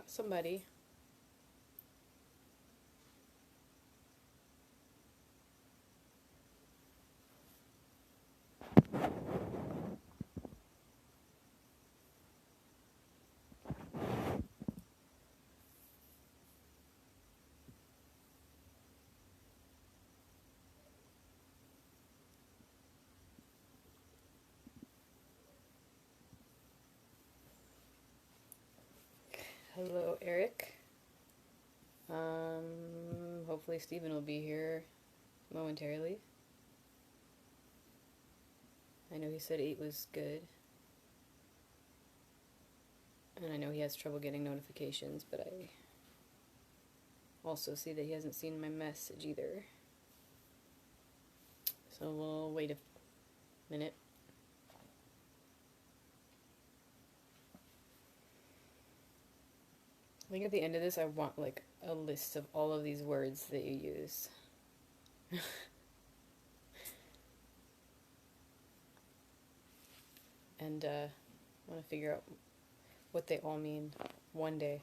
got somebody. Hello, Eric. Hopefully Stephen will be here momentarily. I know he said 8 was good. And I know he has trouble getting notifications, but I also see that he hasn't seen my message either. So we'll wait a minute. I think at the end of this I want like a list of all of these words that you use. And I want to figure out what they all mean one day.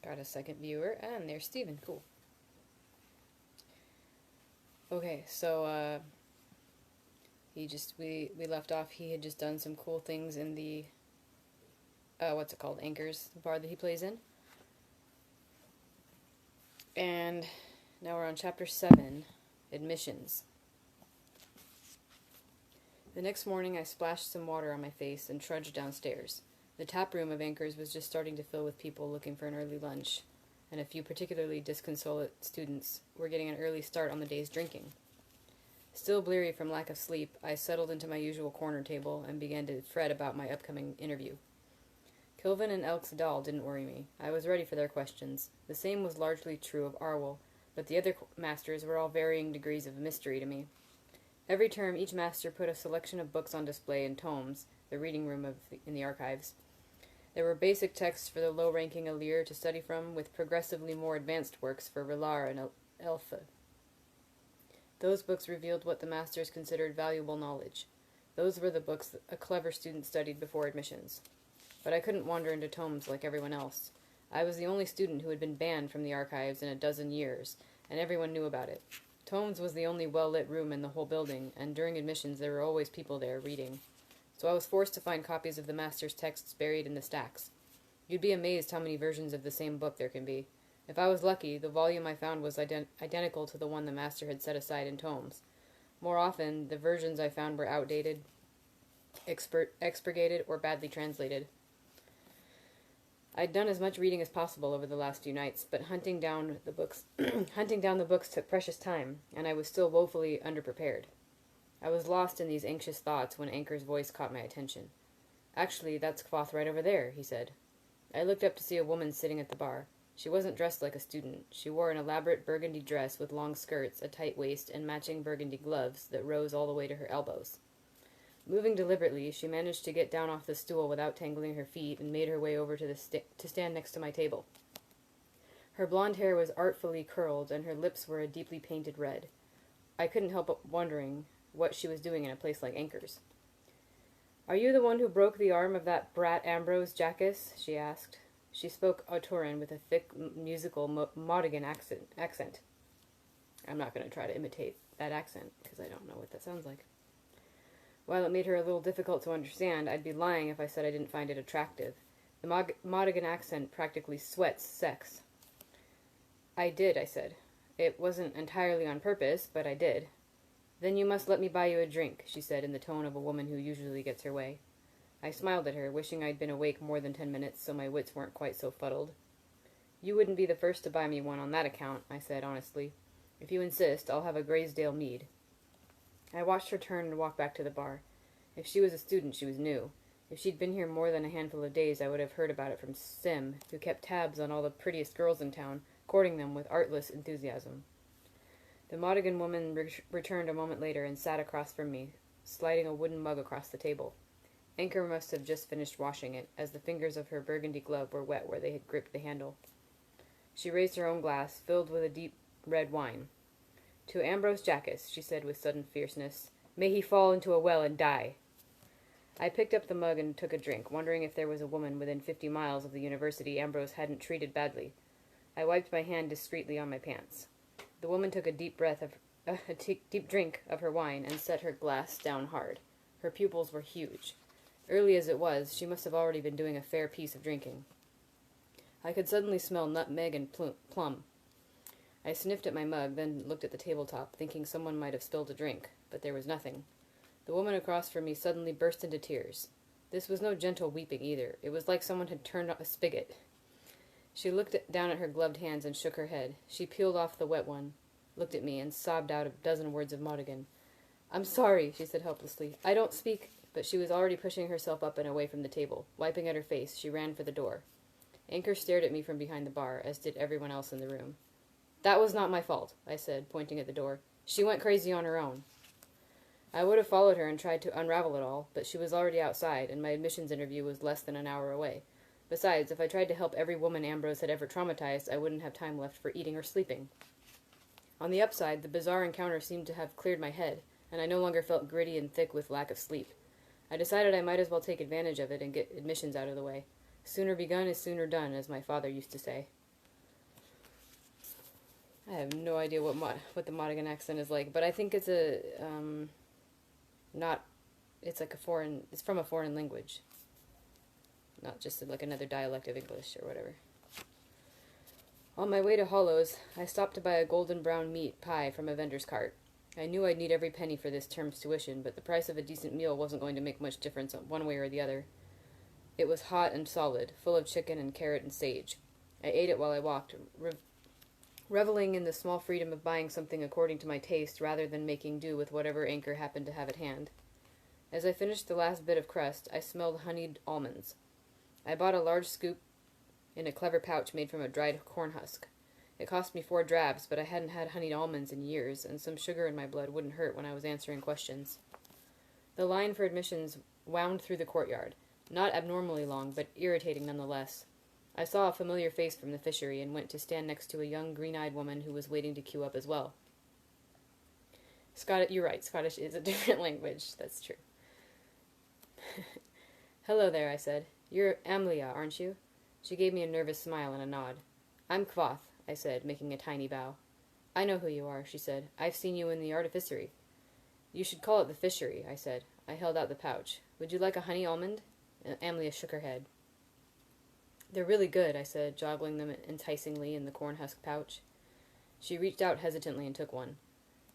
Got a second viewer, and there's Steven. Cool. Okay, so we left off. He had just done some cool things in the what's it called? Anchors, the bar that he plays in. And now we're on chapter 7, admissions. The next morning I splashed some water on my face and trudged downstairs. The tap room of Anchors was just starting to fill with people looking for an early lunch, and a few particularly disconsolate students were getting an early start on the day's drinking. Still bleary from lack of sleep, I settled into my usual corner table and began to fret about my upcoming interview. Kilvin and Elk's doll didn't worry me. I was ready for their questions. The same was largely true of Arwell, but the other masters were all varying degrees of mystery to me. Every term, each master put a selection of books on display in tomes, the reading room in the archives. There were basic texts for the low-ranking Alir to study from, with progressively more advanced works for Relar and Elfa. Those books revealed what the masters considered valuable knowledge. Those were the books a clever student studied before admissions. But I couldn't wander into tomes like everyone else. I was the only student who had been banned from the archives in a dozen years, and everyone knew about it. Tomes was the only well-lit room in the whole building, and during admissions there were always people there reading. So I was forced to find copies of the master's texts buried in the stacks. You'd be amazed how many versions of the same book there can be. If I was lucky, the volume I found was identical to the one the master had set aside in tomes. More often, the versions I found were outdated, expurgated, or badly translated. I'd done as much reading as possible over the last few nights, but hunting down the books took precious time, and I was still woefully underprepared. I was lost in these anxious thoughts when Anchor's voice caught my attention. "Actually, that's Kvothe right over there," he said. I looked up to see a woman sitting at the bar. She wasn't dressed like a student. She wore an elaborate burgundy dress with long skirts, a tight waist, and matching burgundy gloves that rose all the way to her elbows. Moving deliberately, she managed to get down off the stool without tangling her feet and made her way over to stand next to my table. Her blonde hair was artfully curled, and her lips were a deeply painted red. I couldn't help wondering what she was doing in a place like Anchor's. "Are you the one who broke the arm of that brat Ambrose Jackus?" she asked. She spoke Autoran with a thick, musical Modigan accent. I'm not going to try to imitate that accent, because I don't know what that sounds like. While it made her a little difficult to understand, I'd be lying if I said I didn't find it attractive. The Modigan accent practically sweats sex. "I did," I said. "It wasn't entirely on purpose, but I did." "Then you must let me buy you a drink," she said in the tone of a woman who usually gets her way. I smiled at her, wishing I'd been awake more than 10 minutes so my wits weren't quite so fuddled. "You wouldn't be the first to buy me one on that account," I said honestly. "If you insist, I'll have a Graysdale mead." I watched her turn and walk back to the bar. If she was a student, she was new. If she'd been here more than a handful of days, I would have heard about it from Sim, who kept tabs on all the prettiest girls in town, courting them with artless enthusiasm. The Modigan woman returned a moment later and sat across from me, sliding a wooden mug across the table. Anchor must have just finished washing it, as the fingers of her burgundy glove were wet where they had gripped the handle. She raised her own glass, filled with a deep red wine. "To Ambrose Jackus," she said with sudden fierceness, May he fall into a well and die. I picked up the mug and took a drink, wondering if there was a woman within 50 miles of the university Ambrose hadn't treated badly. I wiped my hand discreetly on my pants. The woman took a deep deep drink of her wine and set her glass down hard. Her pupils were huge. Early as it was, she must have already been doing a fair piece of drinking. I could suddenly smell nutmeg and plum. I sniffed at my mug, then looked at the tabletop, thinking someone might have spilled a drink, but there was nothing. The woman across from me suddenly burst into tears. This was no gentle weeping either. It was like someone had turned up a spigot. She looked down at her gloved hands and shook her head. She peeled off the wet one, looked at me, and sobbed out a dozen words of Modigan. "I'm sorry," she said helplessly. "I don't speak—" But she was already pushing herself up and away from the table. Wiping at her face, she ran for the door. Anchor stared at me from behind the bar, as did everyone else in the room. "That was not my fault," I said, pointing at the door. "She went crazy on her own." I would have followed her and tried to unravel it all, but she was already outside, and my admissions interview was less than an hour away. Besides, if I tried to help every woman Ambrose had ever traumatized, I wouldn't have time left for eating or sleeping. On the upside, the bizarre encounter seemed to have cleared my head, and I no longer felt gritty and thick with lack of sleep. I decided I might as well take advantage of it and get admissions out of the way. Sooner begun is sooner done, as my father used to say. I have no idea what the Modigan accent is like, but I think it's it's from a foreign language. Not just like another dialect of English or whatever. On my way to Hollow's, I stopped to buy a golden brown meat pie from a vendor's cart. I knew I'd need every penny for this term's tuition, but the price of a decent meal wasn't going to make much difference one way or the other. It was hot and solid, full of chicken and carrot and sage. I ate it while I walked, reveling in the small freedom of buying something according to my taste rather than making do with whatever Anchor happened to have at hand. As I finished the last bit of crust, I smelled honeyed almonds. I bought a large scoop in a clever pouch made from a dried corn husk. It cost me 4 drabs, but I hadn't had honeyed almonds in years, and some sugar in my blood wouldn't hurt when I was answering questions. The line for admissions wound through the courtyard, not abnormally long, but irritating nonetheless. I saw a familiar face from the fishery and went to stand next to a young green-eyed woman who was waiting to queue up as well. You're right, Scottish is a different language, that's true. "Hello there," I said. "You're Amelia, aren't you?" She gave me a nervous smile and a nod. "I'm Quoth," I said, making a tiny bow. "I know who you are," she said. "I've seen you in the artificery." "You should call it the fishery," I said. I held out the pouch. "Would you like a honey almond?" Amelia shook her head. "They're really good," I said, joggling them enticingly in the corn husk pouch. She reached out hesitantly and took one.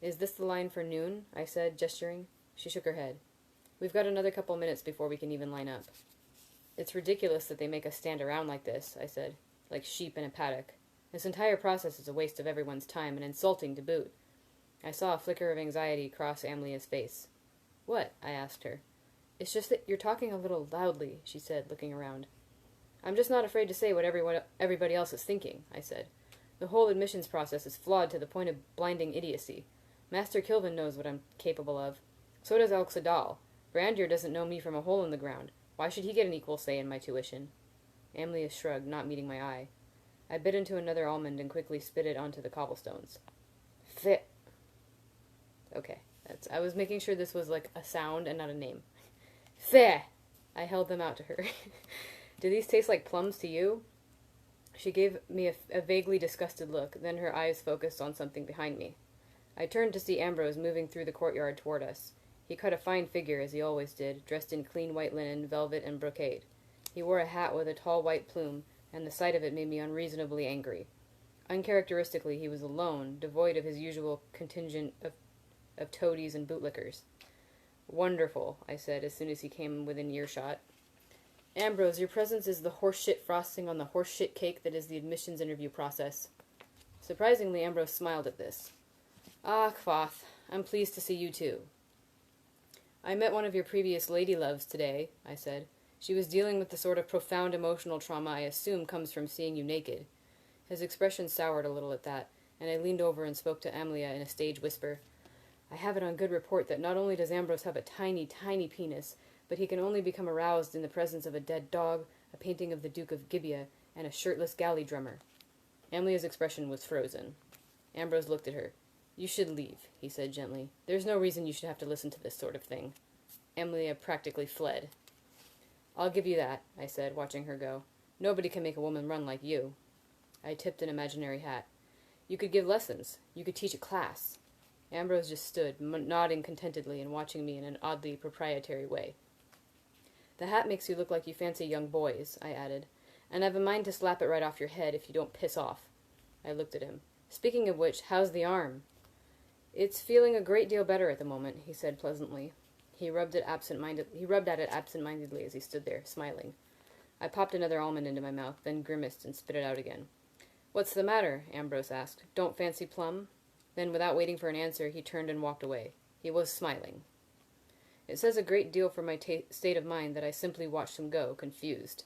"Is this the line for noon?" I said, gesturing. She shook her head. "We've got another couple minutes before we can even line up." "It's ridiculous that they make us stand around like this," I said, "like sheep in a paddock. This entire process is a waste of everyone's time, and insulting to boot." I saw a flicker of anxiety cross Amelia's face. "What?" I asked her. "It's just that you're talking a little loudly," she said, looking around. "I'm just not afraid to say what everybody else is thinking," I said. "The whole admissions process is flawed to the point of blinding idiocy. Master Kilvin knows what I'm capable of. So does Alxadal. Brandier doesn't know me from a hole in the ground. Why should he get an equal say in my tuition?" Amelia shrugged, not meeting my eye. I bit into another almond and quickly spit it onto the cobblestones. Fit. Okay, I was making sure this was like a sound and not a name. Fair. I held them out to her. "Do these taste like plums to you?" She gave me a vaguely disgusted look, then her eyes focused on something behind me. I turned to see Ambrose moving through the courtyard toward us. He cut a fine figure, as he always did, dressed in clean white linen, velvet, and brocade. He wore a hat with a tall white plume, and the sight of it made me unreasonably angry. Uncharacteristically, he was alone, devoid of his usual contingent of toadies and bootlickers. "Wonderful," I said, as soon as he came within earshot. "Ambrose, your presence is the horseshit frosting on the horseshit cake that is the admissions interview process." Surprisingly, Ambrose smiled at this. "Ah, Quoth, I'm pleased to see you too." "I met one of your previous lady-loves today," I said. "She was dealing with the sort of profound emotional trauma I assume comes from seeing you naked." His expression soured a little at that, and I leaned over and spoke to Amelia in a stage whisper. "I have it on good report that not only does Ambrose have a tiny, tiny penis, but he can only become aroused in the presence of a dead dog, a painting of the Duke of Gibeah, and a shirtless galley drummer." Amelia's expression was frozen. Ambrose looked at her. You should leave, he said gently. There's no reason you should have to listen to this sort of thing. Amelia practically fled. I'll give you that, I said, watching her go. Nobody can make a woman run like you. I tipped an imaginary hat. You could give lessons. You could teach a class. Ambrose just stood, nodding contentedly and watching me in an oddly proprietary way. The hat makes you look like you fancy young boys, I added, and I've a mind to slap it right off your head if you don't piss off. I looked at him. Speaking of which, how's the arm? It's feeling a great deal better at the moment, he said pleasantly. He rubbed at it absent-mindedly as he stood there, smiling. I popped another almond into my mouth, then grimaced and spit it out again. What's the matter? Ambrose asked. Don't fancy plum? Then, without waiting for an answer, he turned and walked away. He was smiling. It says a great deal for my state of mind that I simply watched him go, confused.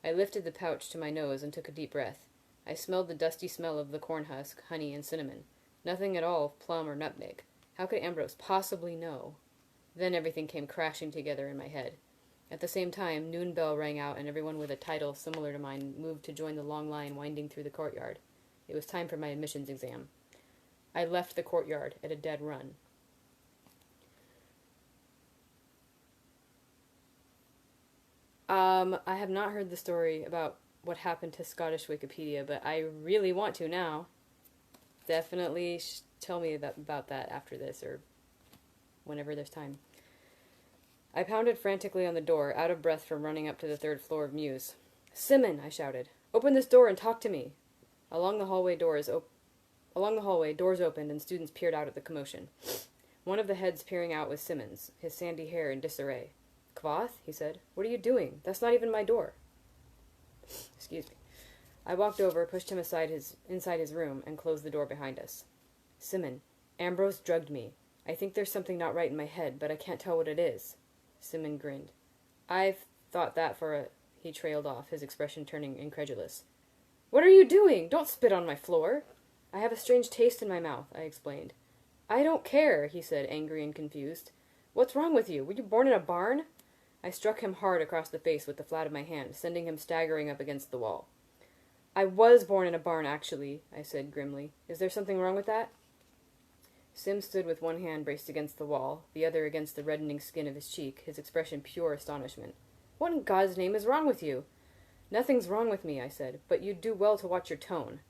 I lifted the pouch to my nose and took a deep breath. I smelled the dusty smell of the corn husk, honey, and cinnamon. Nothing at all of plum or nutmeg. How could Ambrose possibly know? Then everything came crashing together in my head. At the same time, noon bell rang out and everyone with a title similar to mine moved to join the long line winding through the courtyard. It was time for my admissions exam. I left the courtyard at a dead run. I have not heard the story about what happened to Scottish Wikipedia, but I really want to now. Definitely tell me about that after this, or whenever there's time. I pounded frantically on the door, out of breath from running up to the third floor of Mews. Simmon, I shouted. Open this door and talk to me. Along the hallway, doors opened and students peered out at the commotion. One of the heads peering out was Simmons, his sandy hair in disarray. Kvoth, he said. What are you doing? That's not even my door. Excuse me. I walked over, pushed him inside his room, and closed the door behind us. Simmon, Ambrose drugged me. I think there's something not right in my head, but I can't tell what it is. Simmon grinned. I've thought that He trailed off, his expression turning incredulous. What are you doing? Don't spit on my floor. I have a strange taste in my mouth, I explained. I don't care, he said, angry and confused. What's wrong with you? Were you born in a barn? I struck him hard across the face with the flat of my hand, sending him staggering up against the wall. I was born in a barn, actually, I said grimly. Is there something wrong with that? Sim stood with one hand braced against the wall, the other against the reddening skin of his cheek, his expression pure astonishment. What in God's name is wrong with you? Nothing's wrong with me, I said, but you'd do well to watch your tone.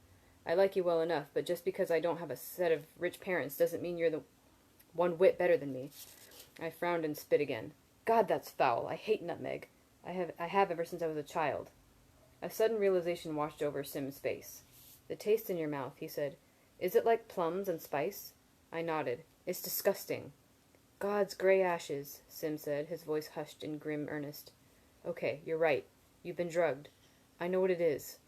I like you well enough, but just because I don't have a set of rich parents doesn't mean you're the one whit better than me. I frowned and spit again. God, that's foul. I hate nutmeg. I have ever since I was a child. A sudden realization washed over Sim's face. The taste in your mouth, he said. Is it like plums and spice? I nodded. It's disgusting. God's gray ashes, Sim said, his voice hushed in grim earnest. Okay, you're right. You've been drugged. I know what it is.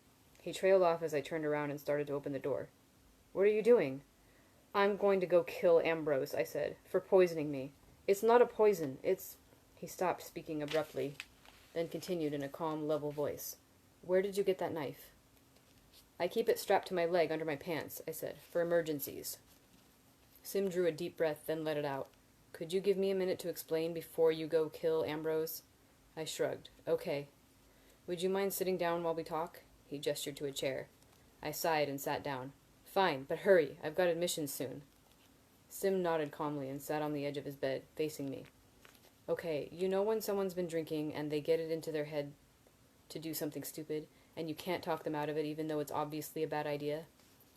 He trailed off as I turned around and started to open the door. What are you doing? I'm going to go kill Ambrose, I said, for poisoning me. It's not a poison. He stopped speaking abruptly, then continued in a calm, level voice. Where did you get that knife? I keep it strapped to my leg under my pants, I said, for emergencies. Sim drew a deep breath, then let it out. Could you give me a minute to explain before you go kill Ambrose? I shrugged. Okay. Would you mind sitting down while we talk? He gestured to a chair. I sighed and sat down. Fine, but hurry. I've got admissions soon. Sim nodded calmly and sat on the edge of his bed, facing me. Okay, you know when someone's been drinking and they get it into their head to do something stupid, and you can't talk them out of it even though it's obviously a bad idea?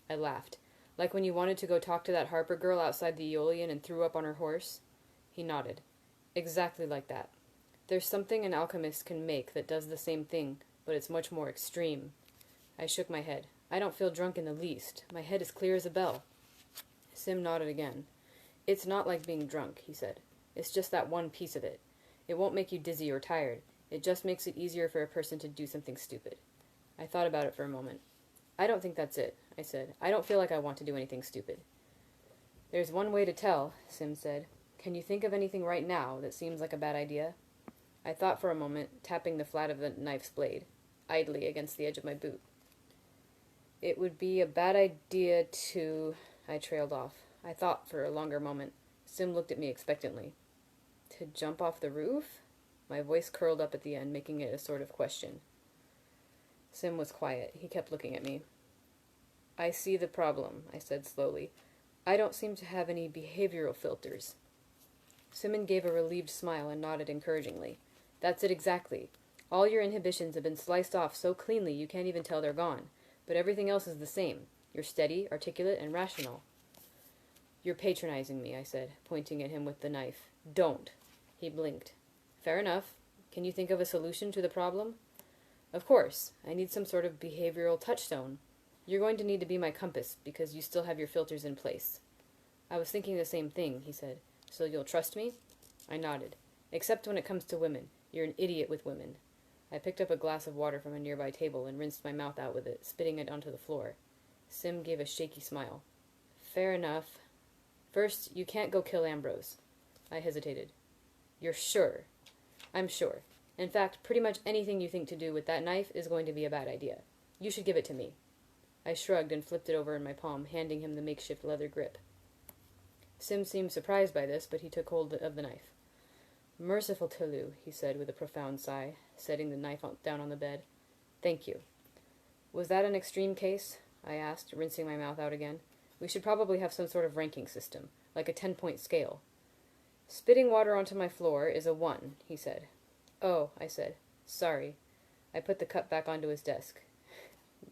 I laughed. Like when you wanted to go talk to that Harper girl outside the Aeolian and threw up on her horse? He nodded. Exactly like that. There's something an alchemist can make that does the same thing, but it's much more extreme. I shook my head. I don't feel drunk in the least. My head is clear as a bell. Sim nodded again. It's not like being drunk, he said. It's just that one piece of it. It won't make you dizzy or tired. It just makes it easier for a person to do something stupid. I thought about it for a moment. I don't think that's it, I said. I don't feel like I want to do anything stupid. There's one way to tell, Sim said. Can you think of anything right now that seems like a bad idea? I thought for a moment, tapping the flat of the knife's blade, idly against the edge of my boot. It would be a bad idea to... I trailed off. I thought for a longer moment. Sim looked at me expectantly. To jump off the roof? My voice curled up at the end, making it a sort of question. Sim was quiet. He kept looking at me. I see the problem, I said slowly. I don't seem to have any behavioral filters. Simmon gave a relieved smile and nodded encouragingly. That's it exactly. All your inhibitions have been sliced off so cleanly you can't even tell they're gone. But everything else is the same. You're steady, articulate, and rational. You're patronizing me, I said, pointing at him with the knife. Don't. He blinked. Fair enough. Can you think of a solution to the problem? Of course. I need some sort of behavioral touchstone. You're going to need to be my compass, because you still have your filters in place. I was thinking the same thing, he said. So you'll trust me? I nodded. Except when it comes to women. You're an idiot with women. I picked up a glass of water from a nearby table and rinsed my mouth out with it, spitting it onto the floor. Sim gave a shaky smile. Fair enough. First, you can't go kill Ambrose. I hesitated. You're sure? I'm sure. In fact, pretty much anything you think to do with that knife is going to be a bad idea. You should give it to me. I shrugged and flipped it over in my palm, handing him the makeshift leather grip. Sim seemed surprised by this, but he took hold of the knife. Merciful Tulu, he said with a profound sigh, setting the knife down on the bed. Thank you. Was that an extreme case? I asked, rinsing my mouth out again. We should probably have some sort of ranking system, like a 10-point scale. Spitting water onto my floor is a 1, he said. Oh, I said. Sorry. I put the cup back onto his desk.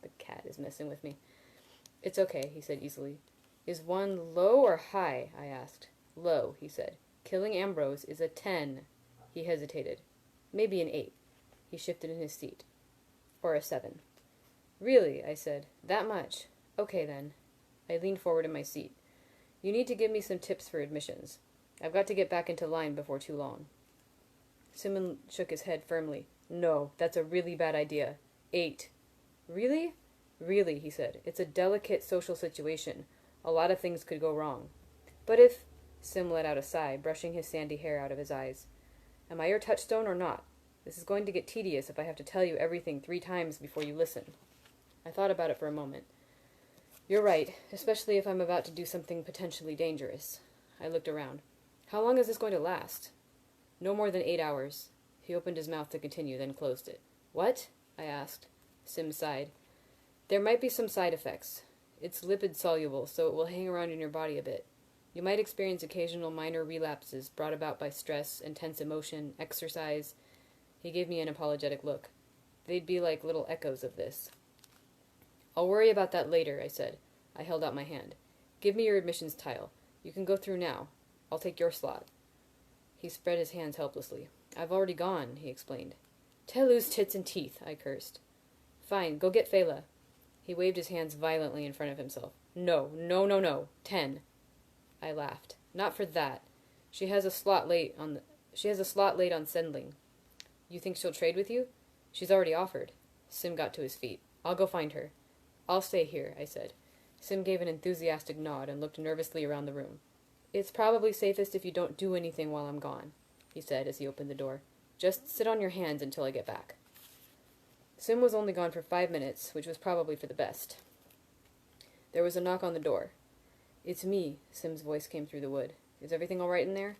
The cat is messing with me. It's okay, he said easily. Is 1 low or high? I asked. Low, he said. Killing Ambrose is a 10. He hesitated. Maybe an 8. He shifted in his seat. Or a 7. Really, I said. That much? Okay, then. I leaned forward in my seat. You need to give me some tips for admissions. I've got to get back into line before too long. Simmon shook his head firmly. No, that's a really bad idea. 8. Really? Really, he said. It's a delicate social situation. A lot of things could go wrong. But if... Sim let out a sigh, brushing his sandy hair out of his eyes. Am I your touchstone or not? This is going to get tedious if I have to tell you everything 3 times before you listen. I thought about it for a moment. You're right, especially if I'm about to do something potentially dangerous. I looked around. How long is this going to last? No more than 8 hours. He opened his mouth to continue, then closed it. What? I asked. Sim sighed. There might be some side effects. It's lipid-soluble, so it will hang around in your body a bit. You might experience occasional minor relapses brought about by stress, intense emotion, exercise. He gave me an apologetic look. They'd be like little echoes of this. I'll worry about that later, I said. I held out my hand. Give me your admissions tile. You can go through now. I'll take your slot. He spread his hands helplessly. I've already gone, he explained. Telu's tits and teeth, I cursed. Fine, go get Fela. He waved his hands violently in front of himself. No, no, no, no. 10. I laughed. Not for that. She has a slot late on Sendling. You think she'll trade with you? She's already offered. Sim got to his feet. I'll go find her. I'll stay here, I said. Sim gave an enthusiastic nod and looked nervously around the room. It's probably safest if you don't do anything while I'm gone, he said as he opened the door. Just sit on your hands until I get back. Sim was only gone for 5 minutes, which was probably for the best. There was a knock on the door. It's me, Sim's voice came through the wood. Is everything all right in there?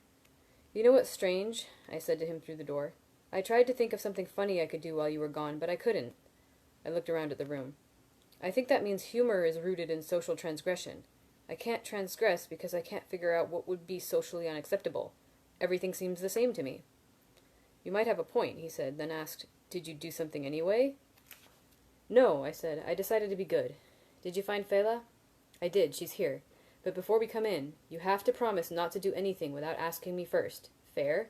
You know what's strange? I said to him through the door. I tried to think of something funny I could do while you were gone, but I couldn't. I looked around at the room. I think that means humor is rooted in social transgression. I can't transgress because I can't figure out what would be socially unacceptable. Everything seems the same to me. You might have a point, he said, then asked, Did you do something anyway? No, I said. I decided to be good. Did you find Fela? I did. She's here. But before we come in, you have to promise not to do anything without asking me first. Fair?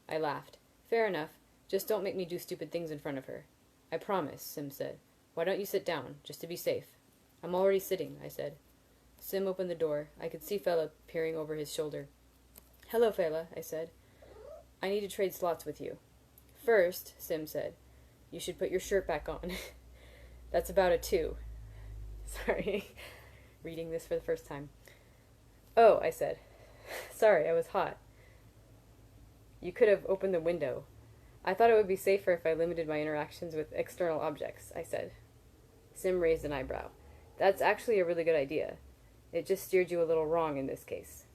I laughed. Fair enough. Just don't make me do stupid things in front of her. I promise, Sim said. Why don't you sit down, just to be safe? I'm already sitting, I said. Sim opened the door. I could see Fela peering over his shoulder. Hello, Fela, I said. I need to trade slots with you. First, Sim said, you should put your shirt back on. That's about a 2. Sorry, reading this for the first time. Oh, I said. Sorry, I was hot. You could have opened the window. I thought it would be safer if I limited my interactions with external objects, I said. Sim raised an eyebrow. That's actually a really good idea. It just steered you a little wrong in this case.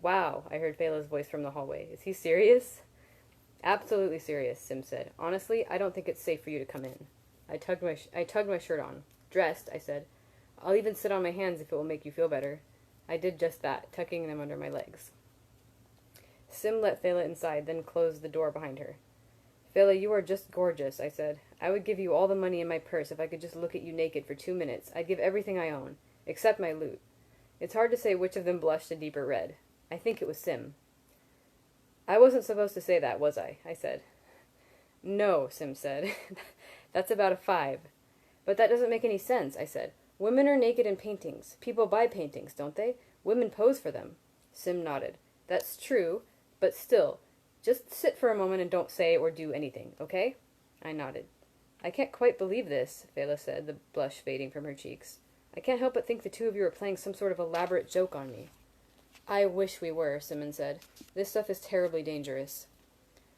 Wow, I heard Fela's voice from the hallway. Is he serious? Absolutely serious, Sim said. Honestly, I don't think it's safe for you to come in. I tugged my shirt on. Dressed, I said. I'll even sit on my hands if it will make you feel better. I did just that, tucking them under my legs. Sim let Fela inside, then closed the door behind her. Fela, you are just gorgeous, I said. I would give you all the money in my purse if I could just look at you naked for 2 minutes. I'd give everything I own, except my loot. It's hard to say which of them blushed a deeper red. I think it was Sim. I wasn't supposed to say that, was I? I said. No, Sim said. That's about a 5. But that doesn't make any sense, I said. Women are naked in paintings. People buy paintings, don't they? Women pose for them. Sim nodded. That's true, but still, just sit for a moment and don't say or do anything, okay? I nodded. I can't quite believe this, Fela said, the blush fading from her cheeks. I can't help but think the two of you are playing some sort of elaborate joke on me. I wish we were, Simmon said. This stuff is terribly dangerous.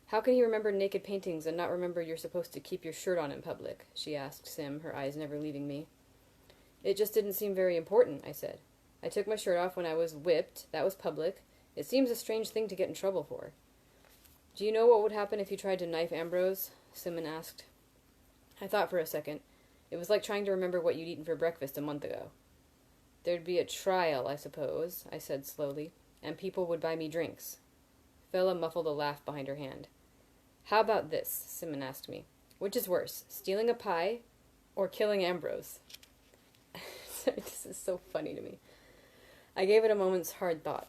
How can he remember naked paintings and not remember you're supposed to keep your shirt on in public? She asked Sim, her eyes never leaving me. It just didn't seem very important, I said. I took my shirt off when I was whipped. That was public. It seems a strange thing to get in trouble for. Do you know what would happen if you tried to knife Ambrose? Simmon asked. I thought for a second. It was like trying to remember what you'd eaten for breakfast a month ago. There'd be a trial, I suppose, I said slowly, and people would buy me drinks. Fela muffled a laugh behind her hand. How about this? Simmon asked me. Which is worse, stealing a pie or killing Ambrose? This is so funny to me. I gave it a moment's hard thought.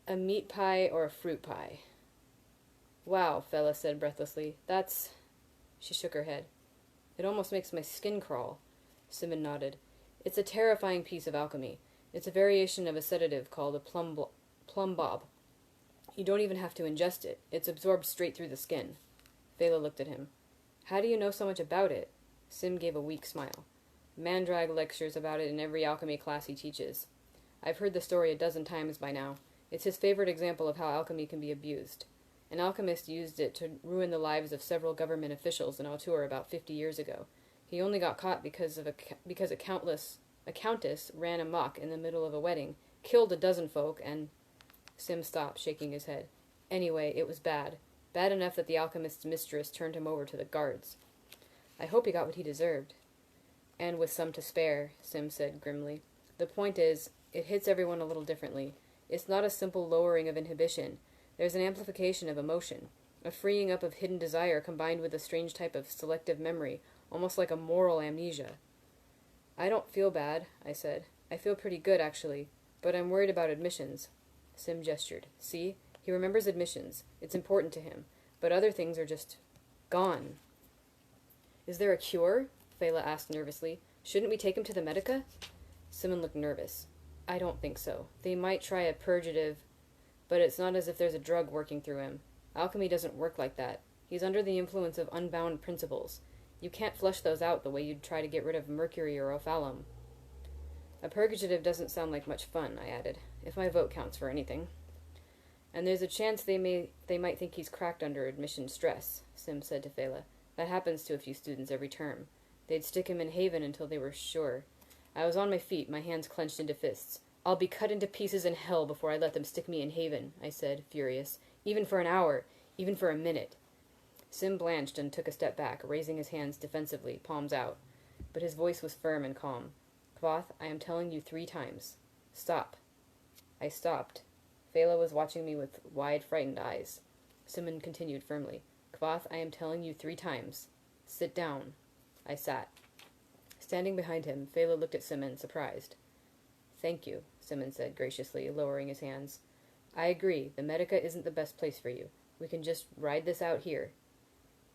A meat pie or a fruit pie? Wow, Fela said breathlessly. That's... She shook her head. It almost makes my skin crawl. Simmon nodded. It's a terrifying piece of alchemy. It's a variation of a sedative called a plum bob. You don't even have to ingest it. It's absorbed straight through the skin. Fela looked at him. How do you know so much about it? Sim gave a weak smile. Mandrag lectures about it in every alchemy class he teaches. I've heard the story a dozen times by now. It's his favorite example of how alchemy can be abused. An alchemist used it to ruin the lives of several government officials in Altur about 50 years ago. He only got caught because a countess ran amok in the middle of a wedding, killed a dozen folk, and... Sim stopped, shaking his head. Anyway, it was bad. Bad enough that the alchemist's mistress turned him over to the guards. I hope he got what he deserved. And with some to spare, Sim said grimly. The point is, it hits everyone a little differently. It's not a simple lowering of inhibition. There's an amplification of emotion, a freeing up of hidden desire combined with a strange type of selective memory, almost like a moral amnesia. I don't feel bad, I said. I feel pretty good, actually, but I'm worried about admissions. Sim gestured. See? He remembers admissions. It's important to him. But other things are just... gone. Is there a cure? Fela asked nervously. Shouldn't we take him to the Medica? Simmon looked nervous. I don't think so. They might try a purgative, but it's not as if there's a drug working through him. Alchemy doesn't work like that. He's under the influence of unbound principles. You can't flush those out the way you'd try to get rid of mercury or ophalum. A purgative doesn't sound like much fun, I added, if my vote counts for anything. And there's a chance they might think he's cracked under admission stress, Sim said to Fela. That happens to a few students every term. They'd stick him in Haven until they were sure. I was on my feet, my hands clenched into fists. I'll be cut into pieces in hell before I let them stick me in Haven, I said, furious. Even for an hour. Even for a minute. Sim blanched and took a step back, raising his hands defensively, palms out. But his voice was firm and calm. Kvoth, I am telling you 3 times. Stop. I stopped. Fela was watching me with wide, frightened eyes. Simmon continued firmly. Kvoth, I am telling you 3 times. Sit down. I sat. Standing behind him, Fela looked at Simmon, surprised. Thank you, Simmon said graciously, lowering his hands. I agree, the Medica isn't the best place for you. We can just ride this out here.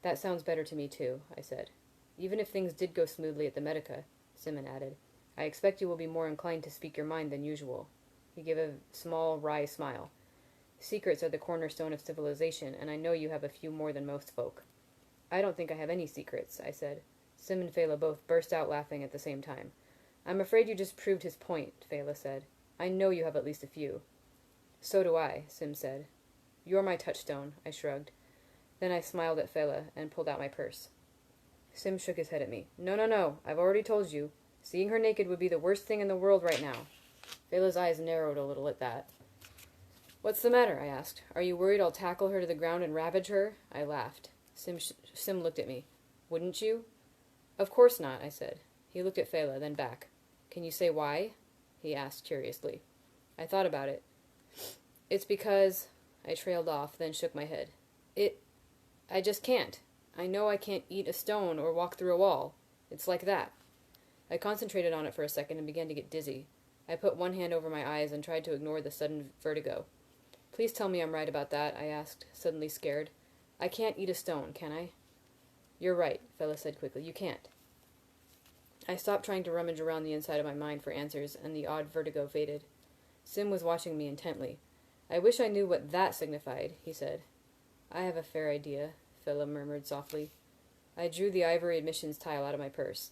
That sounds better to me, too, I said. Even if things did go smoothly at the Medica, Simmon added, I expect you will be more inclined to speak your mind than usual. He gave a small, wry smile. Secrets are the cornerstone of civilization, and I know you have a few more than most folk. I don't think I have any secrets, I said. Sim and Fela both burst out laughing at the same time. I'm afraid you just proved his point, Fela said. I know you have at least a few. So do I, Sim said. You're my touchstone, I shrugged. Then I smiled at Fela and pulled out my purse. Sim shook his head at me. No, I've already told you. Seeing her naked would be the worst thing in the world right now. Fela's eyes narrowed a little at that. What's the matter? I asked. Are you worried I'll tackle her to the ground and ravage her? I laughed. Sim looked at me. Wouldn't you? Of course not, I said. He looked at Fela, then back. Can you say why? He asked curiously. I thought about it. It's because... I trailed off, then shook my head. I just can't. I know I can't eat a stone or walk through a wall. It's like that. I concentrated on it for a second and began to get dizzy. I put one hand over my eyes and tried to ignore the sudden vertigo. Please tell me I'm right about that, I asked, suddenly scared. I can't eat a stone, can I? You're right, Fella said quickly. You can't. I stopped trying to rummage around the inside of my mind for answers, and the odd vertigo faded. Sim was watching me intently. I wish I knew what that signified, he said. I have a fair idea, Fella murmured softly. I drew the ivory admissions tile out of my purse.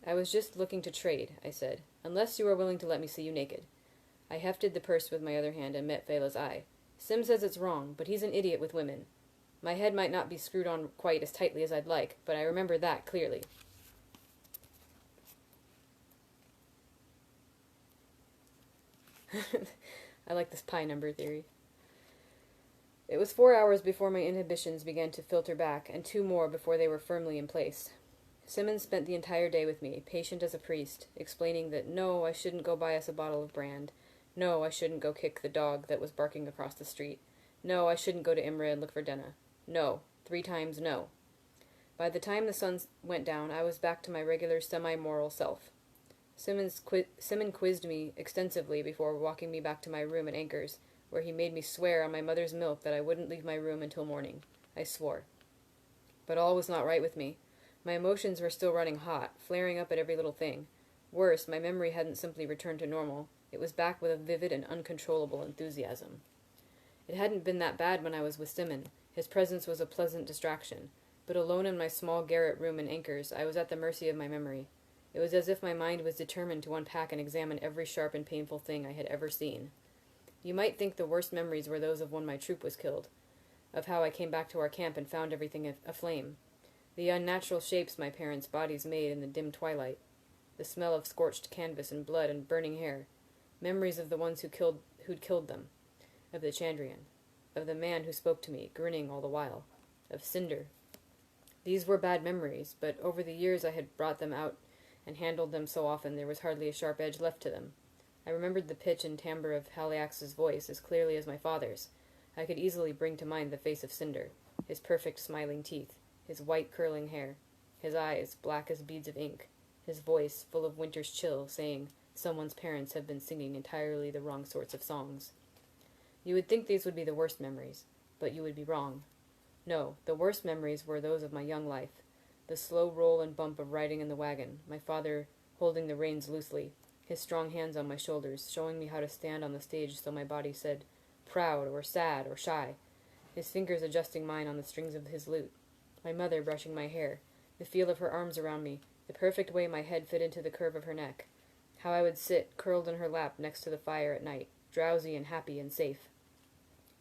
I was just looking to trade, I said, unless you are willing to let me see you naked. I hefted the purse with my other hand and met Fella's eye. Sim says it's wrong, but he's an idiot with women. My head might not be screwed on quite as tightly as I'd like, but I remember that clearly. I like this pi number theory. It was 4 hours before my inhibitions began to filter back, and 2 more before they were firmly in place. Simmon spent the entire day with me, patient as a priest, explaining that no, I shouldn't go buy us a bottle of brand. No, I shouldn't go kick the dog that was barking across the street. No, I shouldn't go to Imre and look for Denna. No. 3 times no. By the time the sun went down, I was back to my regular semi-moral self. Simmon quizzed me extensively before walking me back to my room at Anchor's, where he made me swear on my mother's milk that I wouldn't leave my room until morning. I swore. But all was not right with me. My emotions were still running hot, flaring up at every little thing. Worse, my memory hadn't simply returned to normal. It was back with a vivid and uncontrollable enthusiasm. It hadn't been that bad when I was with Simmon. His presence was a pleasant distraction. But alone in my small garret room in Anchor's, I was at the mercy of my memory. It was as if my mind was determined to unpack and examine every sharp and painful thing I had ever seen. You might think the worst memories were those of when my troop was killed, of how I came back to our camp and found everything aflame, the unnatural shapes my parents' bodies made in the dim twilight, the smell of scorched canvas and blood and burning hair, memories of the ones who'd killed them, of the Chandrian, of the man who spoke to me, grinning all the while, of Cinder. These were bad memories, but over the years I had brought them out and handled them so often there was hardly a sharp edge left to them. I remembered the pitch and timbre of Haliax's voice as clearly as my father's. I could easily bring to mind the face of Cinder, his perfect smiling teeth, his white curling hair, his eyes black as beads of ink, his voice full of winter's chill, saying, "Someone's parents have been singing entirely the wrong sorts of songs." You would think these would be the worst memories, but you would be wrong. No, the worst memories were those of my young life, the slow roll and bump of riding in the wagon, my father holding the reins loosely, his strong hands on my shoulders, showing me how to stand on the stage so my body said, proud or sad or shy, his fingers adjusting mine on the strings of his lute, my mother brushing my hair, the feel of her arms around me, the perfect way my head fit into the curve of her neck, how I would sit, curled in her lap next to the fire at night, drowsy and happy and safe.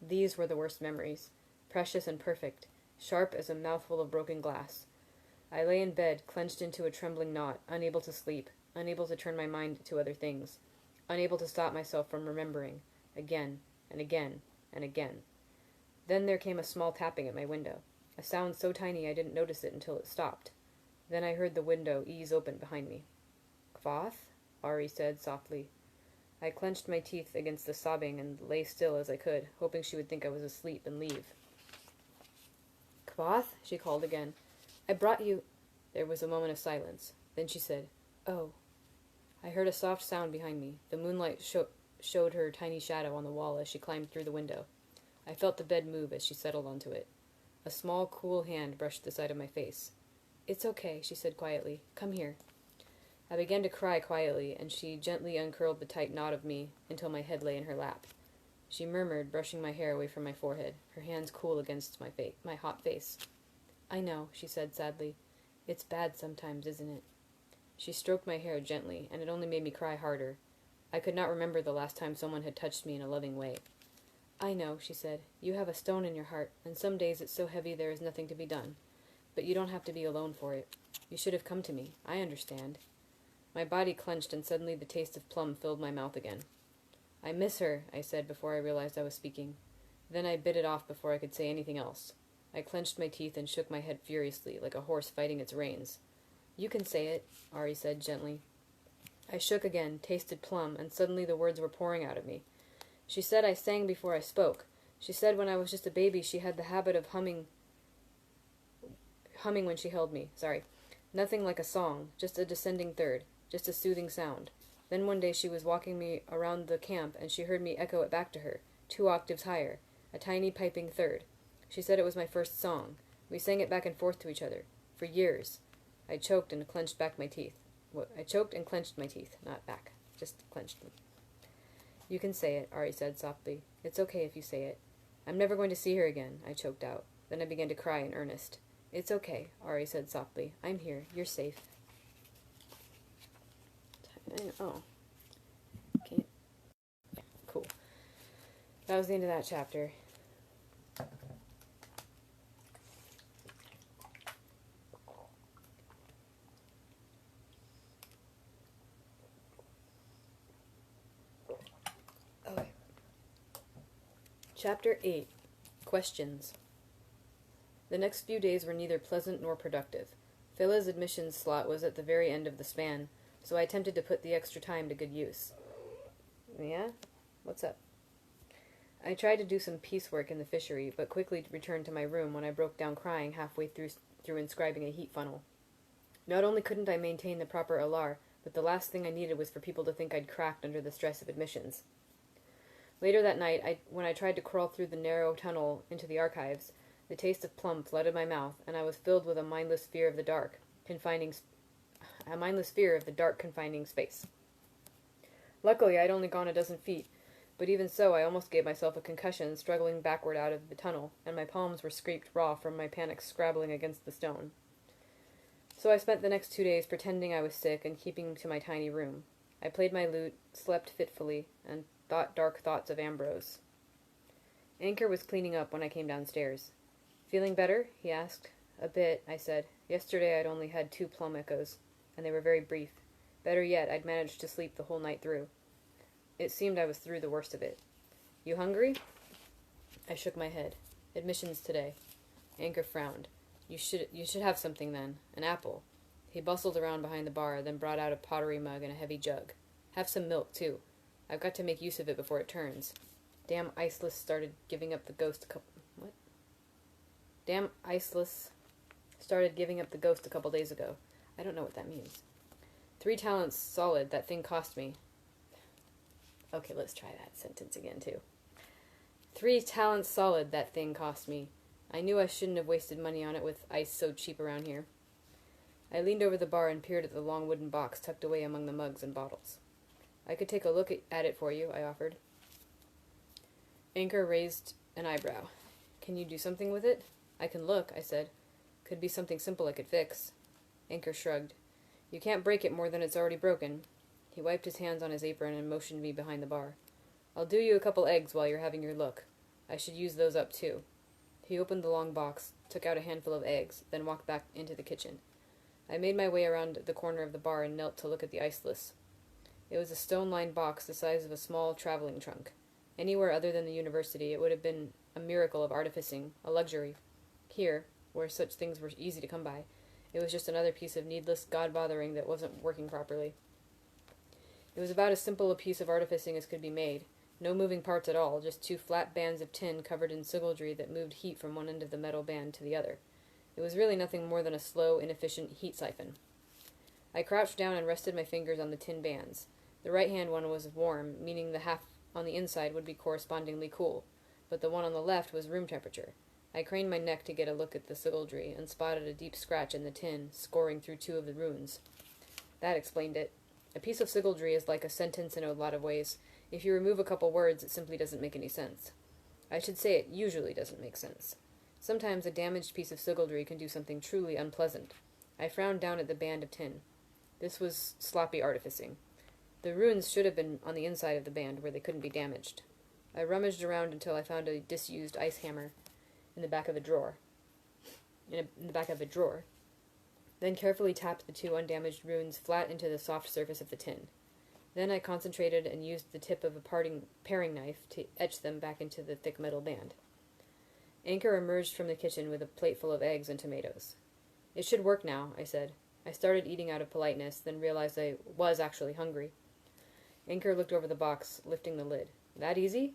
These were the worst memories, precious and perfect, sharp as a mouthful of broken glass. I lay in bed, clenched into a trembling knot, unable to sleep, unable to turn my mind to other things, unable to stop myself from remembering, again and again and again. Then there came a small tapping at my window, a sound so tiny I didn't notice it until it stopped. Then I heard the window ease open behind me. "Kvath?" Ari said softly. I clenched my teeth against the sobbing and lay still as I could, hoping she would think I was asleep and leave. "Kvath?" she called again. "I brought you—" There was a moment of silence. Then she said, "Oh." I heard a soft sound behind me. The moonlight showed her tiny shadow on the wall as she climbed through the window. I felt the bed move as she settled onto it. A small, cool hand brushed the side of my face. "It's okay," she said quietly. "Come here." I began to cry quietly, and she gently uncurled the tight knot of me until my head lay in her lap. She murmured, brushing my hair away from my forehead, her hands cool against my hot face. "I know," she said sadly. "It's bad sometimes, isn't it?" She stroked my hair gently, and it only made me cry harder. I could not remember the last time someone had touched me in a loving way. "I know," she said. "You have a stone in your heart, and some days it's so heavy there is nothing to be done. But you don't have to be alone for it. You should have come to me. I understand." My body clenched, and suddenly the taste of plum filled my mouth again. "I miss her," I said before I realized I was speaking. Then I bit it off before I could say anything else. I clenched my teeth and shook my head furiously, like a horse fighting its reins. "You can say it," Ari said gently. I shook again, tasted plum, and suddenly the words were pouring out of me. She said I sang before I spoke. She said when I was just a baby she had the habit of humming when she held me. Nothing like a song, just a descending third, just a soothing sound. Then one day she was walking me around the camp, and she heard me echo it back to her, 2 octaves higher, a tiny piping third. She said it was my first song. We sang it back and forth to each other. For years. I choked and clenched my teeth, not back, just clenched them. You can say it, Ari said softly. It's okay if you say it. I'm never going to see her again, I choked out. Then I began to cry in earnest. It's okay, Ari said softly. I'm here. You're safe. Oh. Can't. Cool. That was the end of that chapter. Okay. Chapter 8. Questions. The next few days were neither pleasant nor productive. Phila's admissions slot was at the very end of the span, so I attempted to put the extra time to good use. Yeah? What's up? I tried to do some piecework in the fishery, but quickly returned to my room when I broke down crying halfway through inscribing a heat funnel. Not only couldn't I maintain the proper alar, but the last thing I needed was for people to think I'd cracked under the stress of admissions. Later that night, when I tried to crawl through the narrow tunnel into the archives, the taste of plum flooded my mouth, and I was filled with a mindless fear of the dark, confining space. Luckily, I'd only gone a dozen feet, but even so, I almost gave myself a concussion struggling backward out of the tunnel, and my palms were scraped raw from my panic scrabbling against the stone. So I spent the next 2 days pretending I was sick and keeping to my tiny room. I played my lute, slept fitfully, and thought dark thoughts of Ambrose. Anchor was cleaning up when I came downstairs. Feeling better? He asked. A bit, I said. Yesterday I'd only had 2 plum echoes, and they were very brief. Better yet, I'd managed to sleep the whole night through. It seemed I was through the worst of it. You hungry? I shook my head. Admissions today. Anchor frowned. You should have something then. An apple. He bustled around behind the bar, then brought out a pottery mug and a heavy jug. Have some milk, too. I've got to make use of it before it turns. Damn iceless started giving up the ghost a couple days ago. I don't know what that means. 3 talents solid, that thing cost me. Okay, let's try that sentence again, too. 3 talents solid, that thing cost me. I knew I shouldn't have wasted money on it with ice so cheap around here. I leaned over the bar and peered at the long wooden box tucked away among the mugs and bottles. I could take a look at it for you, I offered. Anchor raised an eyebrow. Can you do something with it? I can look, I said. Could be something simple I could fix. Anchor shrugged. You can't break it more than it's already broken. He wiped his hands on his apron and motioned me behind the bar. I'll do you a couple eggs while you're having your look. I should use those up, too. He opened the long box, took out a handful of eggs, then walked back into the kitchen. I made my way around the corner of the bar and knelt to look at the iceless. It was a stone-lined box the size of a small traveling trunk. Anywhere other than the university, it would have been a miracle of artificing, a luxury. Here, where such things were easy to come by, it was just another piece of needless god-bothering that wasn't working properly. It was about as simple a piece of artificing as could be made. No moving parts at all, just 2 flat bands of tin covered in sigildry that moved heat from one end of the metal band to the other. It was really nothing more than a slow, inefficient heat siphon. I crouched down and rested my fingers on the tin bands. The right-hand one was warm, meaning the half on the inside would be correspondingly cool, but the one on the left was room temperature. I craned my neck to get a look at the sigildry and spotted a deep scratch in the tin, scoring through 2 of the runes. That explained it. A piece of sigildry is like a sentence in a lot of ways. If you remove a couple words, it simply doesn't make any sense. I should say it usually doesn't make sense. Sometimes a damaged piece of sigildry can do something truly unpleasant. I frowned down at the band of tin. This was sloppy artificing. The runes should have been on the inside of the band where they couldn't be damaged. I rummaged around until I found a disused ice hammer in the back of a drawer. Then carefully tapped the 2 undamaged runes flat into the soft surface of the tin. Then I concentrated and used the tip of a paring knife to etch them back into the thick metal band. Anchor emerged from the kitchen with a plate full of eggs and tomatoes. It should work now, I said. I started eating out of politeness, then realized I was actually hungry. Anchor looked over the box, lifting the lid. That easy?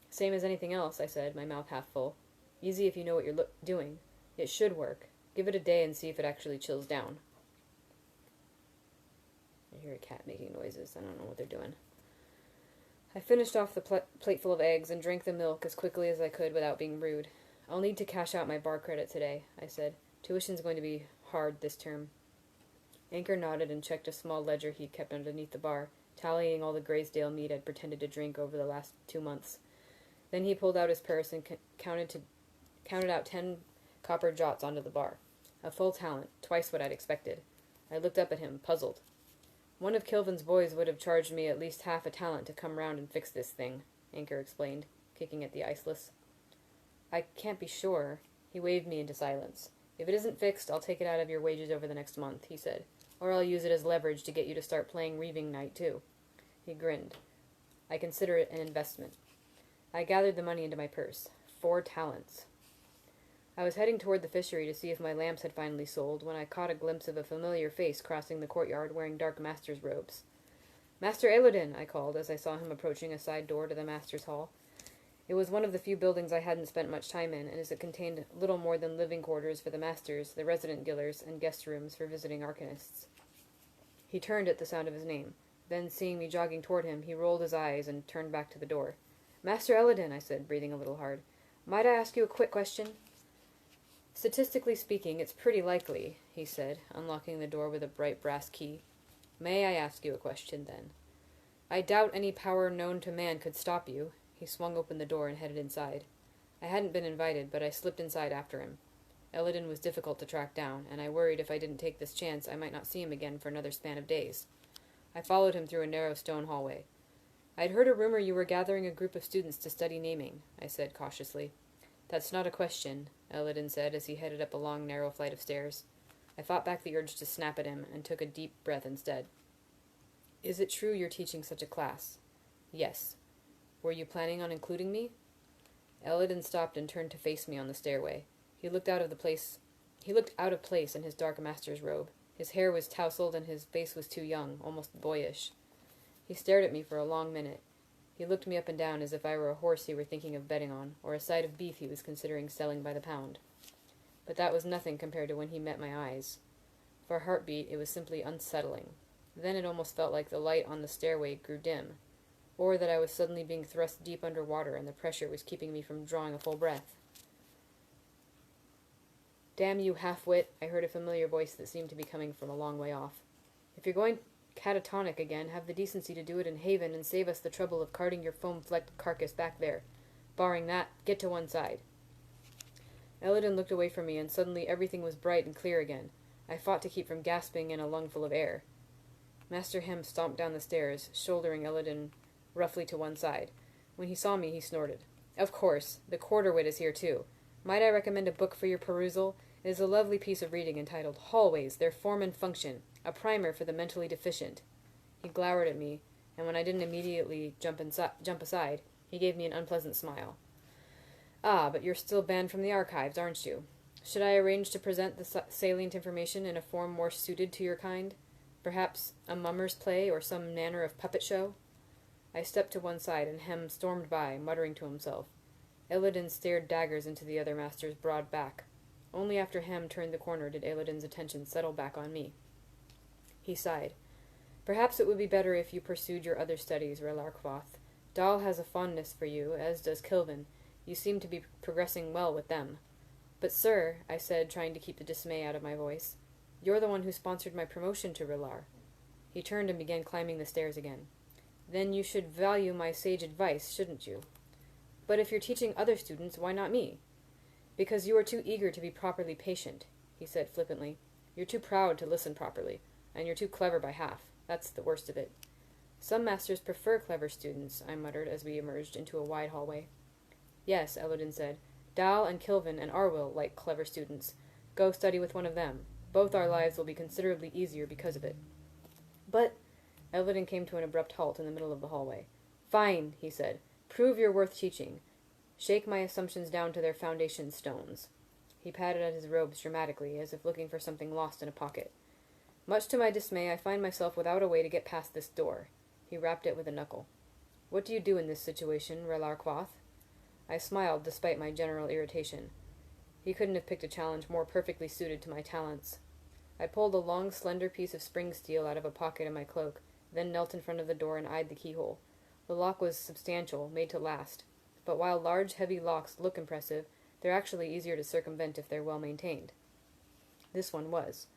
Same as anything else, I said, my mouth half full. Easy if you know what you're doing. It should work. Give it a day and see if it actually chills down. I hear a cat making noises. I don't know what they're doing. I finished off the plateful of eggs and drank the milk as quickly as I could without being rude. I'll need to cash out my bar credit today, I said. Tuition's going to be hard this term. Anchor nodded and checked a small ledger he'd kept underneath the bar, tallying all the Graysdale mead I'd pretended to drink over the last 2 months. Then he pulled out his purse and counted out 10 copper jots onto the bar. A full talent, twice what I'd expected. I looked up at him, puzzled. One of Kilvin's boys would have charged me at least half a talent to come round and fix this thing, Anchor explained, kicking at the iceless. I can't be sure. He waved me into silence. If it isn't fixed, I'll take it out of your wages over the next month, he said. Or I'll use it as leverage to get you to start playing reaving night, too. He grinned. I consider it an investment. I gathered the money into my purse. 4 talents. I was heading toward the fishery to see if my lamps had finally sold when I caught a glimpse of a familiar face crossing the courtyard wearing dark master's robes. Master Elodin, I called as I saw him approaching a side door to the master's hall. It was one of the few buildings I hadn't spent much time in, and as it contained little more than living quarters for the masters, the resident gillers, and guest rooms for visiting arcanists. He turned at the sound of his name. Then, seeing me jogging toward him, he rolled his eyes and turned back to the door. Master Elodin, I said, breathing a little hard. Might I ask you a quick question? Statistically speaking, it's pretty likely, he said, unlocking the door with a bright brass key. May I ask you a question, then? I doubt any power known to man could stop you. He swung open the door and headed inside. I hadn't been invited, but I slipped inside after him. Elodin was difficult to track down, and I worried if I didn't take this chance I might not see him again for another span of days. I followed him through a narrow stone hallway. I'd heard a rumor you were gathering a group of students to study naming, I said cautiously. That's not a question, Elodin said as he headed up a long, narrow flight of stairs. I fought back the urge to snap at him and took a deep breath instead. Is it true you're teaching such a class? Yes. Were you planning on including me? Elodin stopped and turned to face me on the stairway. He looked out of place in his dark master's robe. His hair was tousled and his face was too young, almost boyish. He stared at me for a long minute. He looked me up and down as if I were a horse he were thinking of betting on, or a side of beef he was considering selling by the pound. But that was nothing compared to when he met my eyes. For a heartbeat, it was simply unsettling. Then it almost felt like the light on the stairway grew dim, or that I was suddenly being thrust deep under water and the pressure was keeping me from drawing a full breath. Damn you, half-wit, I heard a familiar voice that seemed to be coming from a long way off. If you're going catatonic again, have the decency to do it in Haven and save us the trouble of carting your foam-flecked carcass back there. Barring that, get to one side. Elodin looked away from me, and suddenly everything was bright and clear again. I fought to keep from gasping in a lungful of air. Master Hem stomped down the stairs, shouldering Elodin roughly to one side. When he saw me, he snorted. Of course, the quarter-wit is here too. Might I recommend a book for your perusal? It is a lovely piece of reading entitled Hallways, Their Form and Function, a primer for the mentally deficient. He glowered at me, and when I didn't immediately jump aside, he gave me an unpleasant smile. Ah, but you're still banned from the archives, aren't you? Should I arrange to present the salient information in a form more suited to your kind? Perhaps a mummer's play or some manner of puppet show? I stepped to one side, and Hem stormed by, muttering to himself. Elodin stared daggers into the other master's broad back. Only after Hem turned the corner did Elodin's attention settle back on me. He sighed. Perhaps it would be better if you pursued your other studies, Relarquoth. Dahl has a fondness for you, as does Kilvin. You seem to be progressing well with them. But, sir, I said, trying to keep the dismay out of my voice, you're the one who sponsored my promotion to Relar. He turned and began climbing the stairs again. Then you should value my sage advice, shouldn't you? But if you're teaching other students, why not me? Because you are too eager to be properly patient, he said flippantly. You're too proud to listen properly, and you're too clever by half. That's the worst of it. Some masters prefer clever students, I muttered as we emerged into a wide hallway. Yes, Elodin said. Dal and Kilvin and Arwyll like clever students. Go study with one of them. Both our lives will be considerably easier because of it. But Elodin came to an abrupt halt in the middle of the hallway. Fine, he said. Prove you're worth teaching. Shake my assumptions down to their foundation stones. He patted at his robes dramatically, as if looking for something lost in a pocket. Much to my dismay, I find myself without a way to get past this door. He rapped it with a knuckle. What do you do in this situation, Relar quoth? I smiled, despite my general irritation. He couldn't have picked a challenge more perfectly suited to my talents. I pulled a long, slender piece of spring steel out of a pocket in my cloak, then knelt in front of the door and eyed the keyhole. The lock was substantial, made to last. But while large, heavy locks look impressive, they're actually easier to circumvent if they're well maintained. This one was.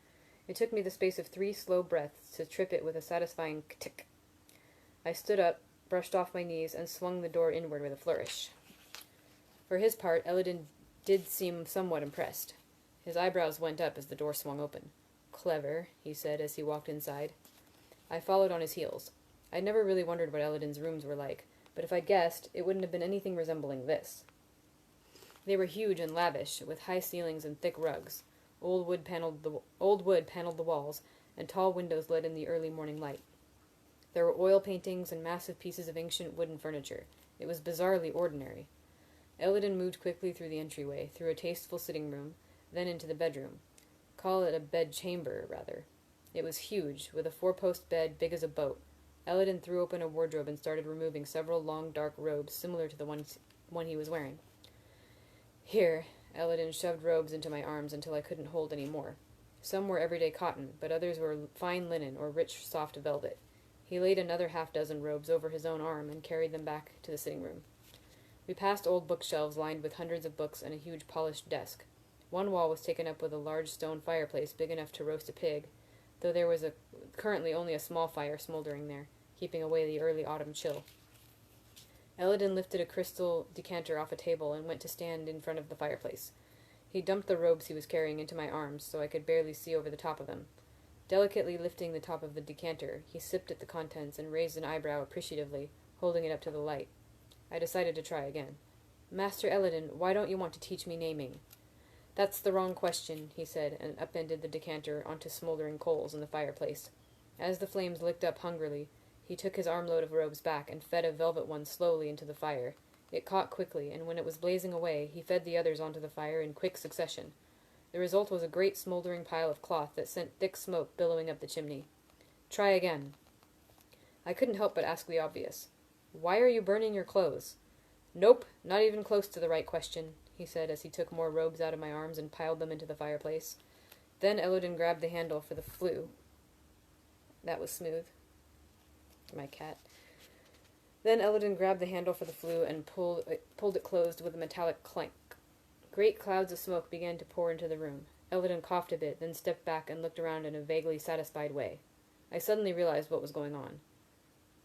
It took me the space of 3 slow breaths to trip it with a satisfying k-tick. I stood up, brushed off my knees, and swung the door inward with a flourish. For his part, Elodin did seem somewhat impressed. His eyebrows went up as the door swung open. Clever, he said as he walked inside. I followed on his heels. I'd never really wondered what Elodin's rooms were like, but if I guessed, it wouldn't have been anything resembling this. They were huge and lavish, with high ceilings and thick rugs. Old wood paneled the walls, and tall windows let in the early morning light. There were oil paintings and massive pieces of ancient wooden furniture. It was bizarrely ordinary. Elodin moved quickly through the entryway, through a tasteful sitting room, then into the bedroom. Call it a bed-chamber, rather. It was huge, with a 4-post bed big as a boat. Elodin threw open a wardrobe and started removing several long, dark robes similar to the one he was wearing. Here, Elodin shoved robes into my arms until I couldn't hold any more. Some were everyday cotton, but others were fine linen or rich, soft velvet. He laid another 6 robes over his own arm and carried them back to the sitting room. We passed old bookshelves lined with hundreds of books and a huge polished desk. One wall was taken up with a large stone fireplace big enough to roast a pig, though there was currently only a small fire smoldering there, keeping away the early autumn chill. Elodin lifted a crystal decanter off a table and went to stand in front of the fireplace. He dumped the robes he was carrying into my arms so I could barely see over the top of them. Delicately lifting the top of the decanter, he sipped at the contents and raised an eyebrow appreciatively, holding it up to the light. I decided to try again. Master Elodin, why don't you want to teach me naming? That's the wrong question, he said, and upended the decanter onto smoldering coals in the fireplace. As the flames licked up hungrily, he took his armload of robes back and fed a velvet one slowly into the fire. It caught quickly, and when it was blazing away, he fed the others onto the fire in quick succession. The result was a great smoldering pile of cloth that sent thick smoke billowing up the chimney. Try again. I couldn't help but ask the obvious. Why are you burning your clothes? Nope, not even close to the right question, he said as he took more robes out of my arms and piled them into the fireplace. Then Elodin grabbed the handle for the flue. That was smooth. My cat. Then Elodin grabbed the handle for the flue and pulled it closed with a metallic clank. Great clouds of smoke began to pour into the room. Elodin coughed a bit, then stepped back and looked around in a vaguely satisfied way. I suddenly realized what was going on.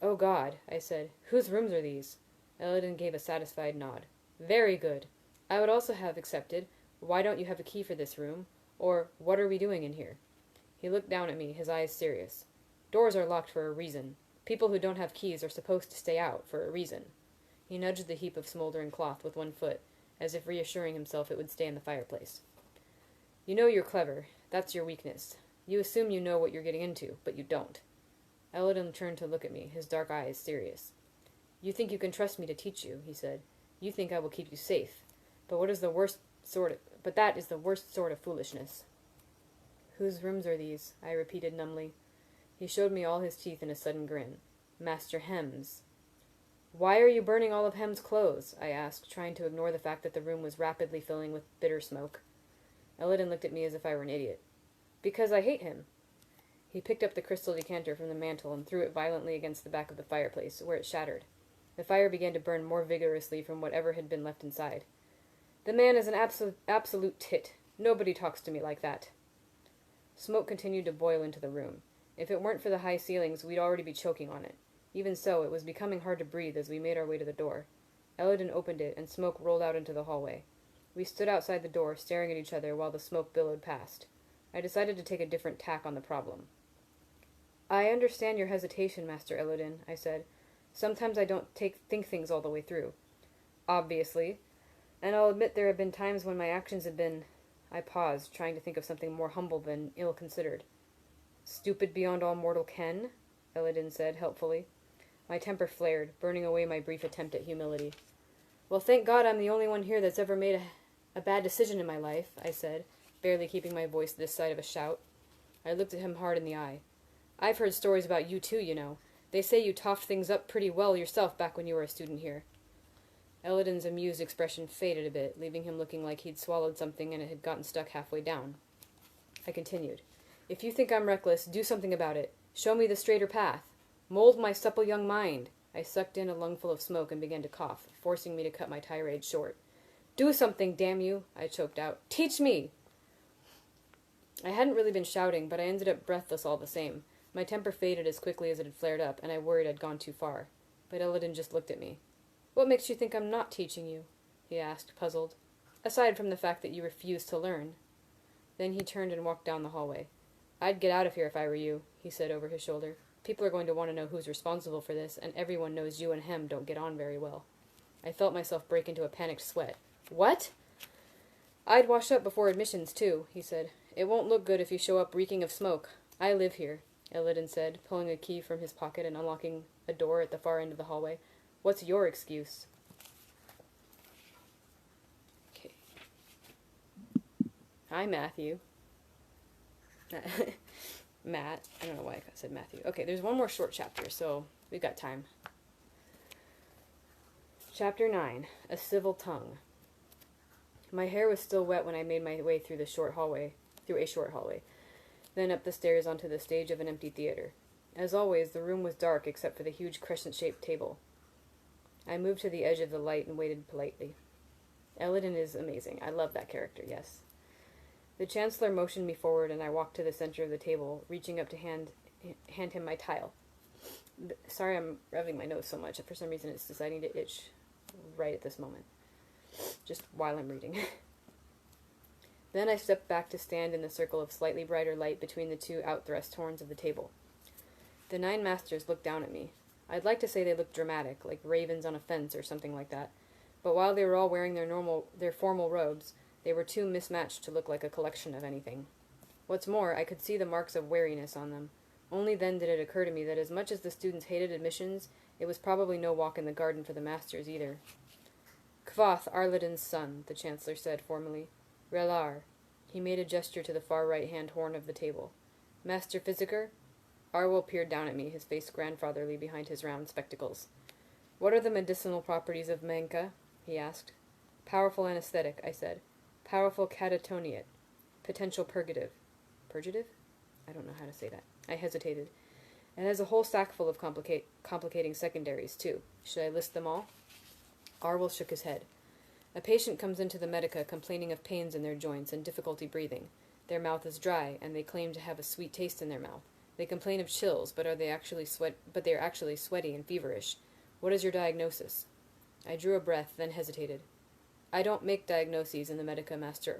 Oh God, I said. Whose rooms are these? Elodin gave a satisfied nod. Very good. I would also have accepted, why don't you have a key for this room? Or, what are we doing in here? He looked down at me, his eyes serious. Doors are locked for a reason. People who don't have keys are supposed to stay out for a reason. He nudged the heap of smoldering cloth with one foot, as if reassuring himself it would stay in the fireplace. You know you're clever. That's your weakness. You assume you know what you're getting into, but you don't. Elodin turned to look at me, his dark eyes serious. You think you can trust me to teach you, he said. You think I will keep you safe. But that is the worst sort of foolishness. Whose rooms are these? I repeated numbly. He showed me all his teeth in a sudden grin. Master Hem's. Why are you burning all of Hem's clothes? I asked, trying to ignore the fact that the room was rapidly filling with bitter smoke. Elodin looked at me as if I were an idiot. Because I hate him. He picked up the crystal decanter from the mantel and threw it violently against the back of the fireplace, where it shattered. The fire began to burn more vigorously from whatever had been left inside. The man is an absolute tit. Nobody talks to me like that. Smoke continued to boil into the room. If it weren't for the high ceilings, we'd already be choking on it. Even so, it was becoming hard to breathe as we made our way to the door. Elodin opened it, and smoke rolled out into the hallway. We stood outside the door, staring at each other while the smoke billowed past. I decided to take a different tack on the problem. I understand your hesitation, Master Elodin, I said. Sometimes I don't think things all the way through. Obviously. And I'll admit there have been times when my actions have been... I paused, trying to think of something more humble than ill-considered. Stupid beyond all mortal ken? Elodin said, helpfully. My temper flared, burning away my brief attempt at humility. Well, thank God I'm the only one here that's ever made a bad decision in my life, I said, barely keeping my voice this side of a shout. I looked at him hard in the eye. "I've heard stories about you too, you know. They say you toughed things up pretty well yourself back when you were a student here." Elodin's amused expression faded a bit, leaving him looking like he'd swallowed something and it had gotten stuck halfway down. I continued. "If you think I'm reckless, do something about it. Show me the straighter path. Mold my supple young mind." I sucked in a lungful of smoke and began to cough, forcing me to cut my tirade short. "Do something, damn you," I choked out. "Teach me!" I hadn't really been shouting, but I ended up breathless all the same. My temper faded as quickly as it had flared up, and I worried I'd gone too far. But Elodin just looked at me. "What makes you think I'm not teaching you?" he asked, puzzled. "Aside from the fact that you refuse to learn." Then he turned and walked down the hallway. "I'd get out of here if I were you," he said over his shoulder. "People are going to want to know who's responsible for this, and everyone knows you and Hem don't get on very well." I felt myself break into a panicked sweat. "What?" "I'd wash up before admissions, too," he said. "It won't look good if you show up reeking of smoke. I live here," Elodin said, pulling a key from his pocket and unlocking a door at the far end of the hallway. "What's your excuse?" Okay. "Hi, Matthew." Matt. I don't know why I said Matthew. Okay, there's one more short chapter, so we've got time. Chapter 9. A Civil Tongue. My hair was still wet when I made my way through a short hallway, then up the stairs onto the stage of an empty theater. As always, the room was dark except for the huge crescent-shaped table. I moved to the edge of the light and waited politely. Elodin is amazing. I love that character, yes. The Chancellor motioned me forward, and I walked to the center of the table, reaching up to hand him my tile. Sorry I'm rubbing my nose so much. For some reason it's deciding to itch right at this moment, just while I'm reading. Then I stepped back to stand in the circle of slightly brighter light between the two outthrust horns of the table. The 9 masters looked down at me. I'd like to say they looked dramatic, like ravens on a fence or something like that, but while they were all wearing their formal robes, they were too mismatched to look like a collection of anything. What's more, I could see the marks of wariness on them. Only then did it occur to me that as much as the students hated admissions, it was probably no walk in the garden for the masters either. "Kvoth, Arledin's son," the Chancellor said formally. "Relar." He made a gesture to the far right-hand horn of the table. "Master Physiker?" Arwell peered down at me, his face grandfatherly behind his round spectacles. "What are the medicinal properties of Menka?" he asked. "Powerful anesthetic," I said. "Powerful catatoniate. Potential purgative." Purgative? I don't know how to say that. I hesitated. "It has a whole sackful of complicating secondaries, too. Should I list them all?" Arwell shook his head. "A patient comes into the Medica complaining of pains in their joints and difficulty breathing. Their mouth is dry, and they claim to have a sweet taste in their mouth. They complain of chills, but they are actually sweaty and feverish. What is your diagnosis?" I drew a breath, then hesitated. "I don't make diagnoses in the Medica, Master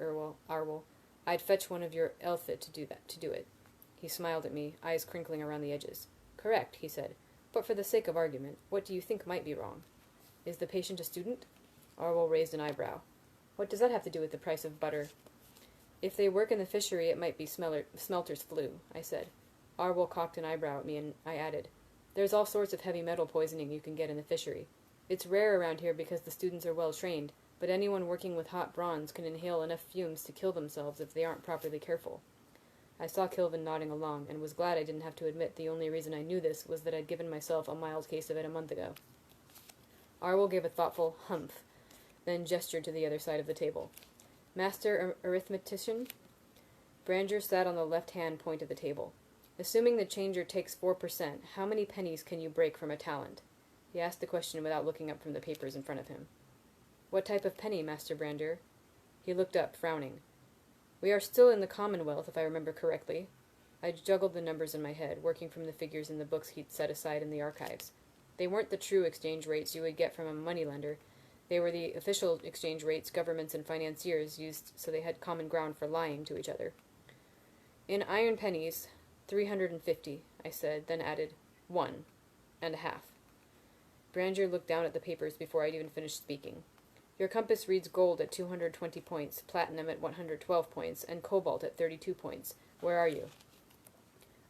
Arwell. I'd fetch one of your Elfit to do it." He smiled at me, eyes crinkling around the edges. "Correct," he said. "But for the sake of argument, what do you think might be wrong? Is the patient a student?" Arwell raised an eyebrow. "What does that have to do with the price of butter?" "If they work in the fishery, it might be smelter's flu," I said. Arwell cocked an eyebrow at me, and I added, "There's all sorts of heavy metal poisoning you can get in the fishery. It's rare around here because the students are well trained, but anyone working with hot bronze can inhale enough fumes to kill themselves if they aren't properly careful." I saw Kilvin nodding along, and was glad I didn't have to admit the only reason I knew this was that I'd given myself a mild case of it a month ago. Arwell gave a thoughtful humph, then gestured to the other side of the table. "Master arithmetician?" Branger sat on the left-hand point of the table. "Assuming the changer takes 4%, how many pennies can you break from a talent?" He asked the question without looking up from the papers in front of him. "What type of penny, Master Brander?" He looked up, frowning. "We are still in the Commonwealth, if I remember correctly." I juggled the numbers in my head, working from the figures in the books he'd set aside in the archives. They weren't the true exchange rates you would get from a moneylender. They were the official exchange rates governments and financiers used, so they had common ground for lying to each other. "In iron pennies, 350, I said, then added, 1.5. Branger looked down at the papers before I'd even finished speaking. "Your compass reads gold at 220 points, platinum at 112 points, and cobalt at 32 points. Where are you?"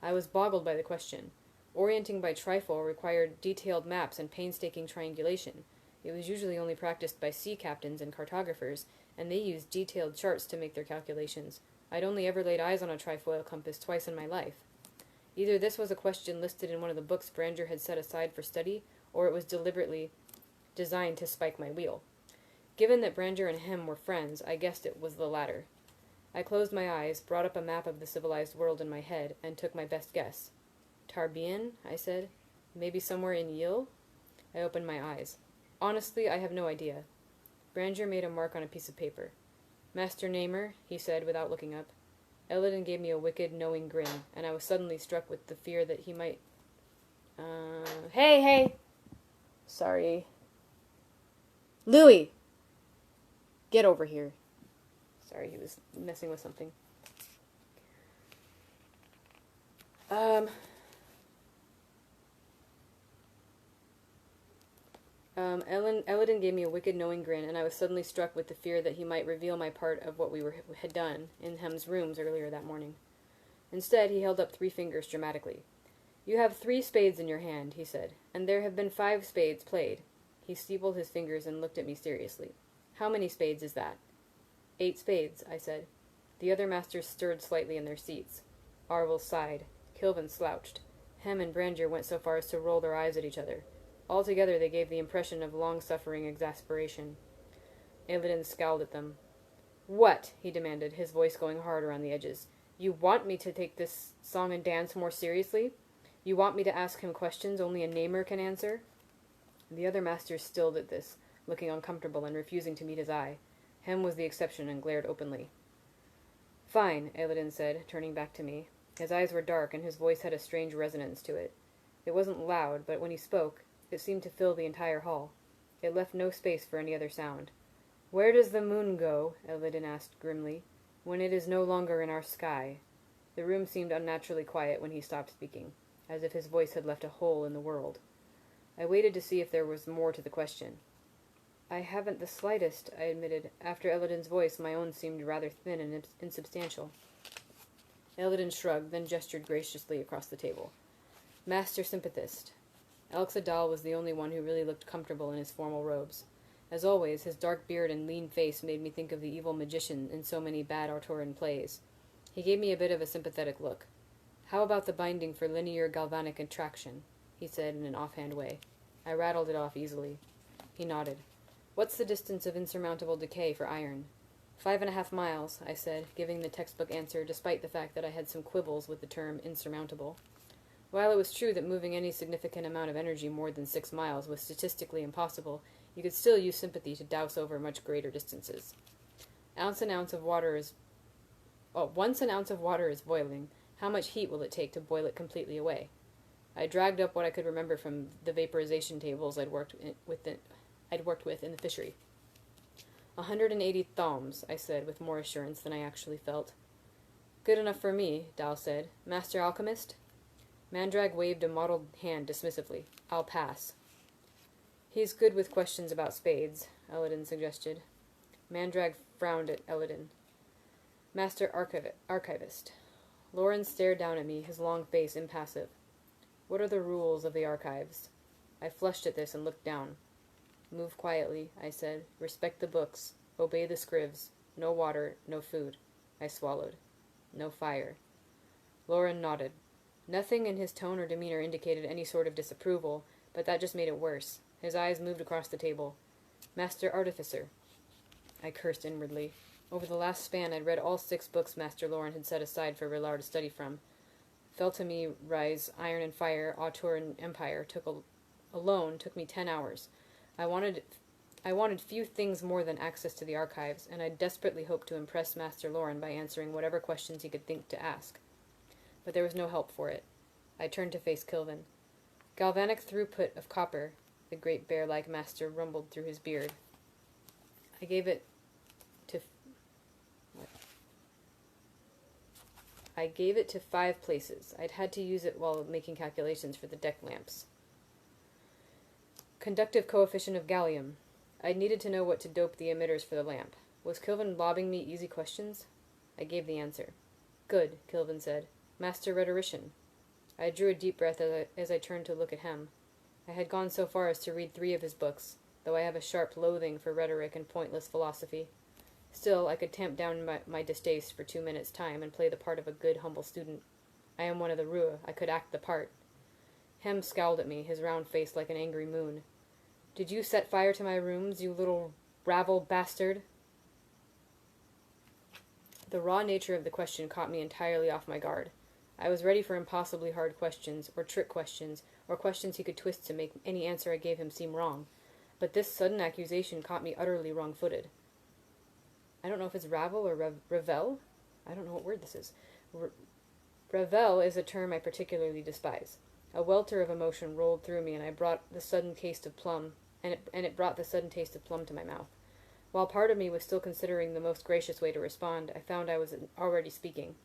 I was boggled by the question. Orienting by trifle required detailed maps and painstaking triangulation. It was usually only practiced by sea captains and cartographers, and they used detailed charts to make their calculations. I'd only ever laid eyes on a trifoil compass twice in my life. Either this was a question listed in one of the books Branger had set aside for study, or it was deliberately designed to spike my wheel. Given that Branger and him were friends, I guessed it was the latter. I closed my eyes, brought up a map of the civilized world in my head, and took my best guess. Tarbian, I said. Maybe somewhere in Yil? I opened my eyes. Honestly, I have no idea. Branger made a mark on a piece of paper. Master Namer, he said without looking up. Elodin gave me a wicked, knowing grin, and I was suddenly struck with the fear that he might... Hey! Sorry. Louis! Get over here. Sorry, he was messing with something. Elodin gave me a wicked, knowing grin, and I was suddenly struck with the fear that he might reveal my part of what we had done in Hem's rooms earlier that morning. Instead, he held up 3 fingers dramatically. You have 3 spades in your hand, he said, and there have been 5 spades played. He steepled his fingers and looked at me seriously. How many spades is that? 8 spades, I said. The other masters stirred slightly in their seats. Arvel sighed. Kilvin slouched. Hem and Branger went so far as to roll their eyes at each other. Altogether they gave the impression of long-suffering exasperation. Illidan scowled at them. What? He demanded, his voice going hard around the edges. You want me to take this song and dance more seriously? You want me to ask him questions only a namer can answer? The other masters stilled at this, looking uncomfortable and refusing to meet his eye. Hem was the exception and glared openly. Fine, Illidan said, turning back to me. His eyes were dark and his voice had a strange resonance to it. It wasn't loud, but when he spoke, it seemed to fill the entire hall. It left no space for any other sound. Where does the moon go, Illidan asked grimly, when it is no longer in our sky? The room seemed unnaturally quiet when he stopped speaking, as if his voice had left a hole in the world. I waited to see if there was more to the question. I haven't the slightest, I admitted. After Illidan's voice, my own seemed rather thin and insubstantial. Illidan shrugged, then gestured graciously across the table. Master Sympathist. Elxadal was the only one who really looked comfortable in his formal robes. As always, his dark beard and lean face made me think of the evil magician in so many bad Arturan plays. He gave me a bit of a sympathetic look. How about the binding for linear galvanic attraction? He said in an offhand way. I rattled it off easily. He nodded. What's the distance of insurmountable decay for iron? 5.5 miles, I said, giving the textbook answer despite the fact that I had some quibbles with the term insurmountable. While it was true that moving any significant amount of energy more than 6 miles was statistically impossible, you could still use sympathy to douse over much greater distances. Once an ounce of water is boiling, how much heat will it take to boil it completely away? I dragged up what I could remember from the vaporization tables I'd worked with in the fishery. 180 thoms, I said with more assurance than I actually felt. Good enough for me, Dal said. Master Alchemist? Mandrag waved a mottled hand dismissively. I'll pass. He's good with questions about spades, Elodin suggested. Mandrag frowned at Elodin. Master Archivist. Loren stared down at me, his long face impassive. What are the rules of the archives? I flushed at this and looked down. Move quietly, I said. Respect the books. Obey the scribs. No water, no food. I swallowed. No fire. Loren nodded. Nothing in his tone or demeanor indicated any sort of disapproval, but that just made it worse. His eyes moved across the table. Master Artificer. I cursed inwardly. Over the last span, I'd read all 6 books Master Loren had set aside for Relar to study from. Fell to me, Rise, Iron and Fire, Auteur and Empire alone took me 10 hours. I wanted few things more than access to the archives, and I desperately hoped to impress Master Loren by answering whatever questions he could think to ask. But there was no help for it. I turned to face Kilvin. Galvanic throughput of copper, the great bear-like master rumbled through his beard. I gave it to 5 places. I'd had to use it while making calculations for the deck lamps. Conductive coefficient of gallium. I needed to know what to dope the emitters for the lamp. Was Kilvin lobbing me easy questions? I gave the answer. Good, Kilvin said. Master rhetorician. I drew a deep breath as I turned to look at Hem. I had gone so far as to read 3 of his books, though I have a sharp loathing for rhetoric and pointless philosophy. Still, I could tamp down my distaste for 2 minutes' time and play the part of a good, humble student. I am one of the Rua. I could act the part. Hem scowled at me, his round face like an angry moon. Did you set fire to my rooms, you little ravel bastard? The raw nature of the question caught me entirely off my guard. I was ready for impossibly hard questions, or trick questions, or questions he could twist to make any answer I gave him seem wrong. But this sudden accusation caught me utterly wrong-footed. I don't know if it's ravel or revel? I don't know what word this is. Revel is a term I particularly despise. A welter of emotion rolled through me, and it brought the sudden taste of plum to my mouth. While part of me was still considering the most gracious way to respond, I found I was already speaking.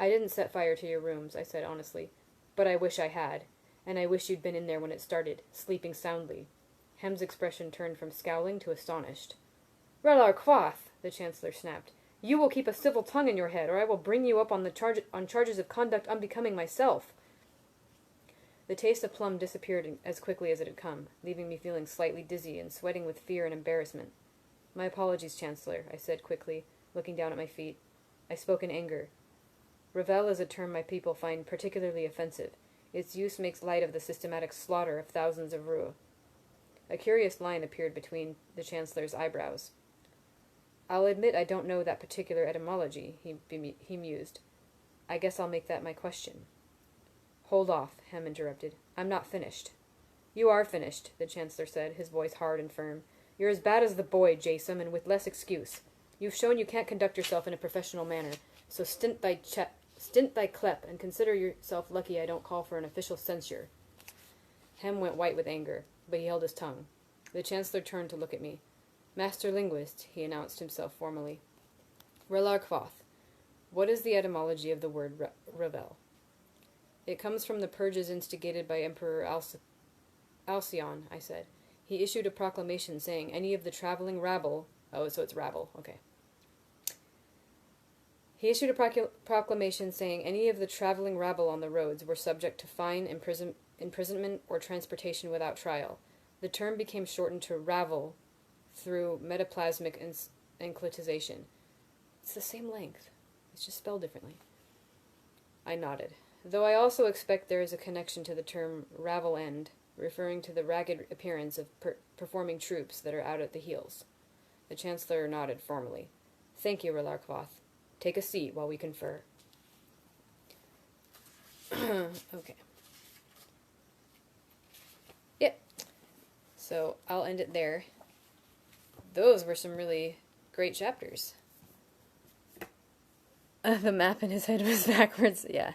I didn't set fire to your rooms, I said honestly, but I wish I had, and I wish you'd been in there when it started, sleeping soundly. Hem's expression turned from scowling to astonished. Relar Quath, the Chancellor snapped. You will keep a civil tongue in your head, or I will bring you up on charges of conduct unbecoming myself. The taste of plum disappeared as quickly as it had come, leaving me feeling slightly dizzy and sweating with fear and embarrassment. My apologies, Chancellor, I said quickly, looking down at my feet. I spoke in anger. Revel is a term my people find particularly offensive. Its use makes light of the systematic slaughter of thousands of Rua. A curious line appeared between the Chancellor's eyebrows. I'll admit I don't know that particular etymology, he mused. I guess I'll make that my question. Hold off, Hem interrupted. I'm not finished. You are finished, the Chancellor said, his voice hard and firm. You're as bad as the boy, Jason, and with less excuse. You've shown you can't conduct yourself in a professional manner, so stint thy clep, and consider yourself lucky I don't call for an official censure. Hem went white with anger, but he held his tongue. The Chancellor turned to look at me. Master Linguist, he announced himself formally. Relar Quoth, what is the etymology of the word revel? It comes from the purges instigated by Emperor Alcyone, I said. He issued a proclamation saying any of the traveling rabble... Oh, so it's rabble, okay. He issued a proclamation saying any of the traveling rabble on the roads were subject to fine, imprisonment, or transportation without trial. The term became shortened to ravel through metaplasmic enclitization. It's the same length. It's just spelled differently. I nodded. Though I also expect there is a connection to the term ravel end, referring to the ragged appearance of performing troops that are out at the heels. The Chancellor nodded formally. Thank you, Relar Quoth. Take a seat while we confer. Okay. Yep. So I'll end it there. Those were some really great chapters. The map in his head was backwards. Yeah.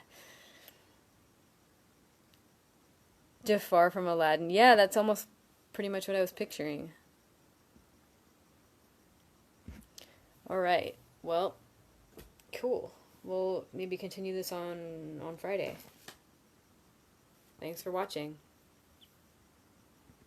Jafar from Aladdin. Yeah, that's almost pretty much what I was picturing. Alright. Well, cool. We'll maybe continue this on Friday. Thanks for watching.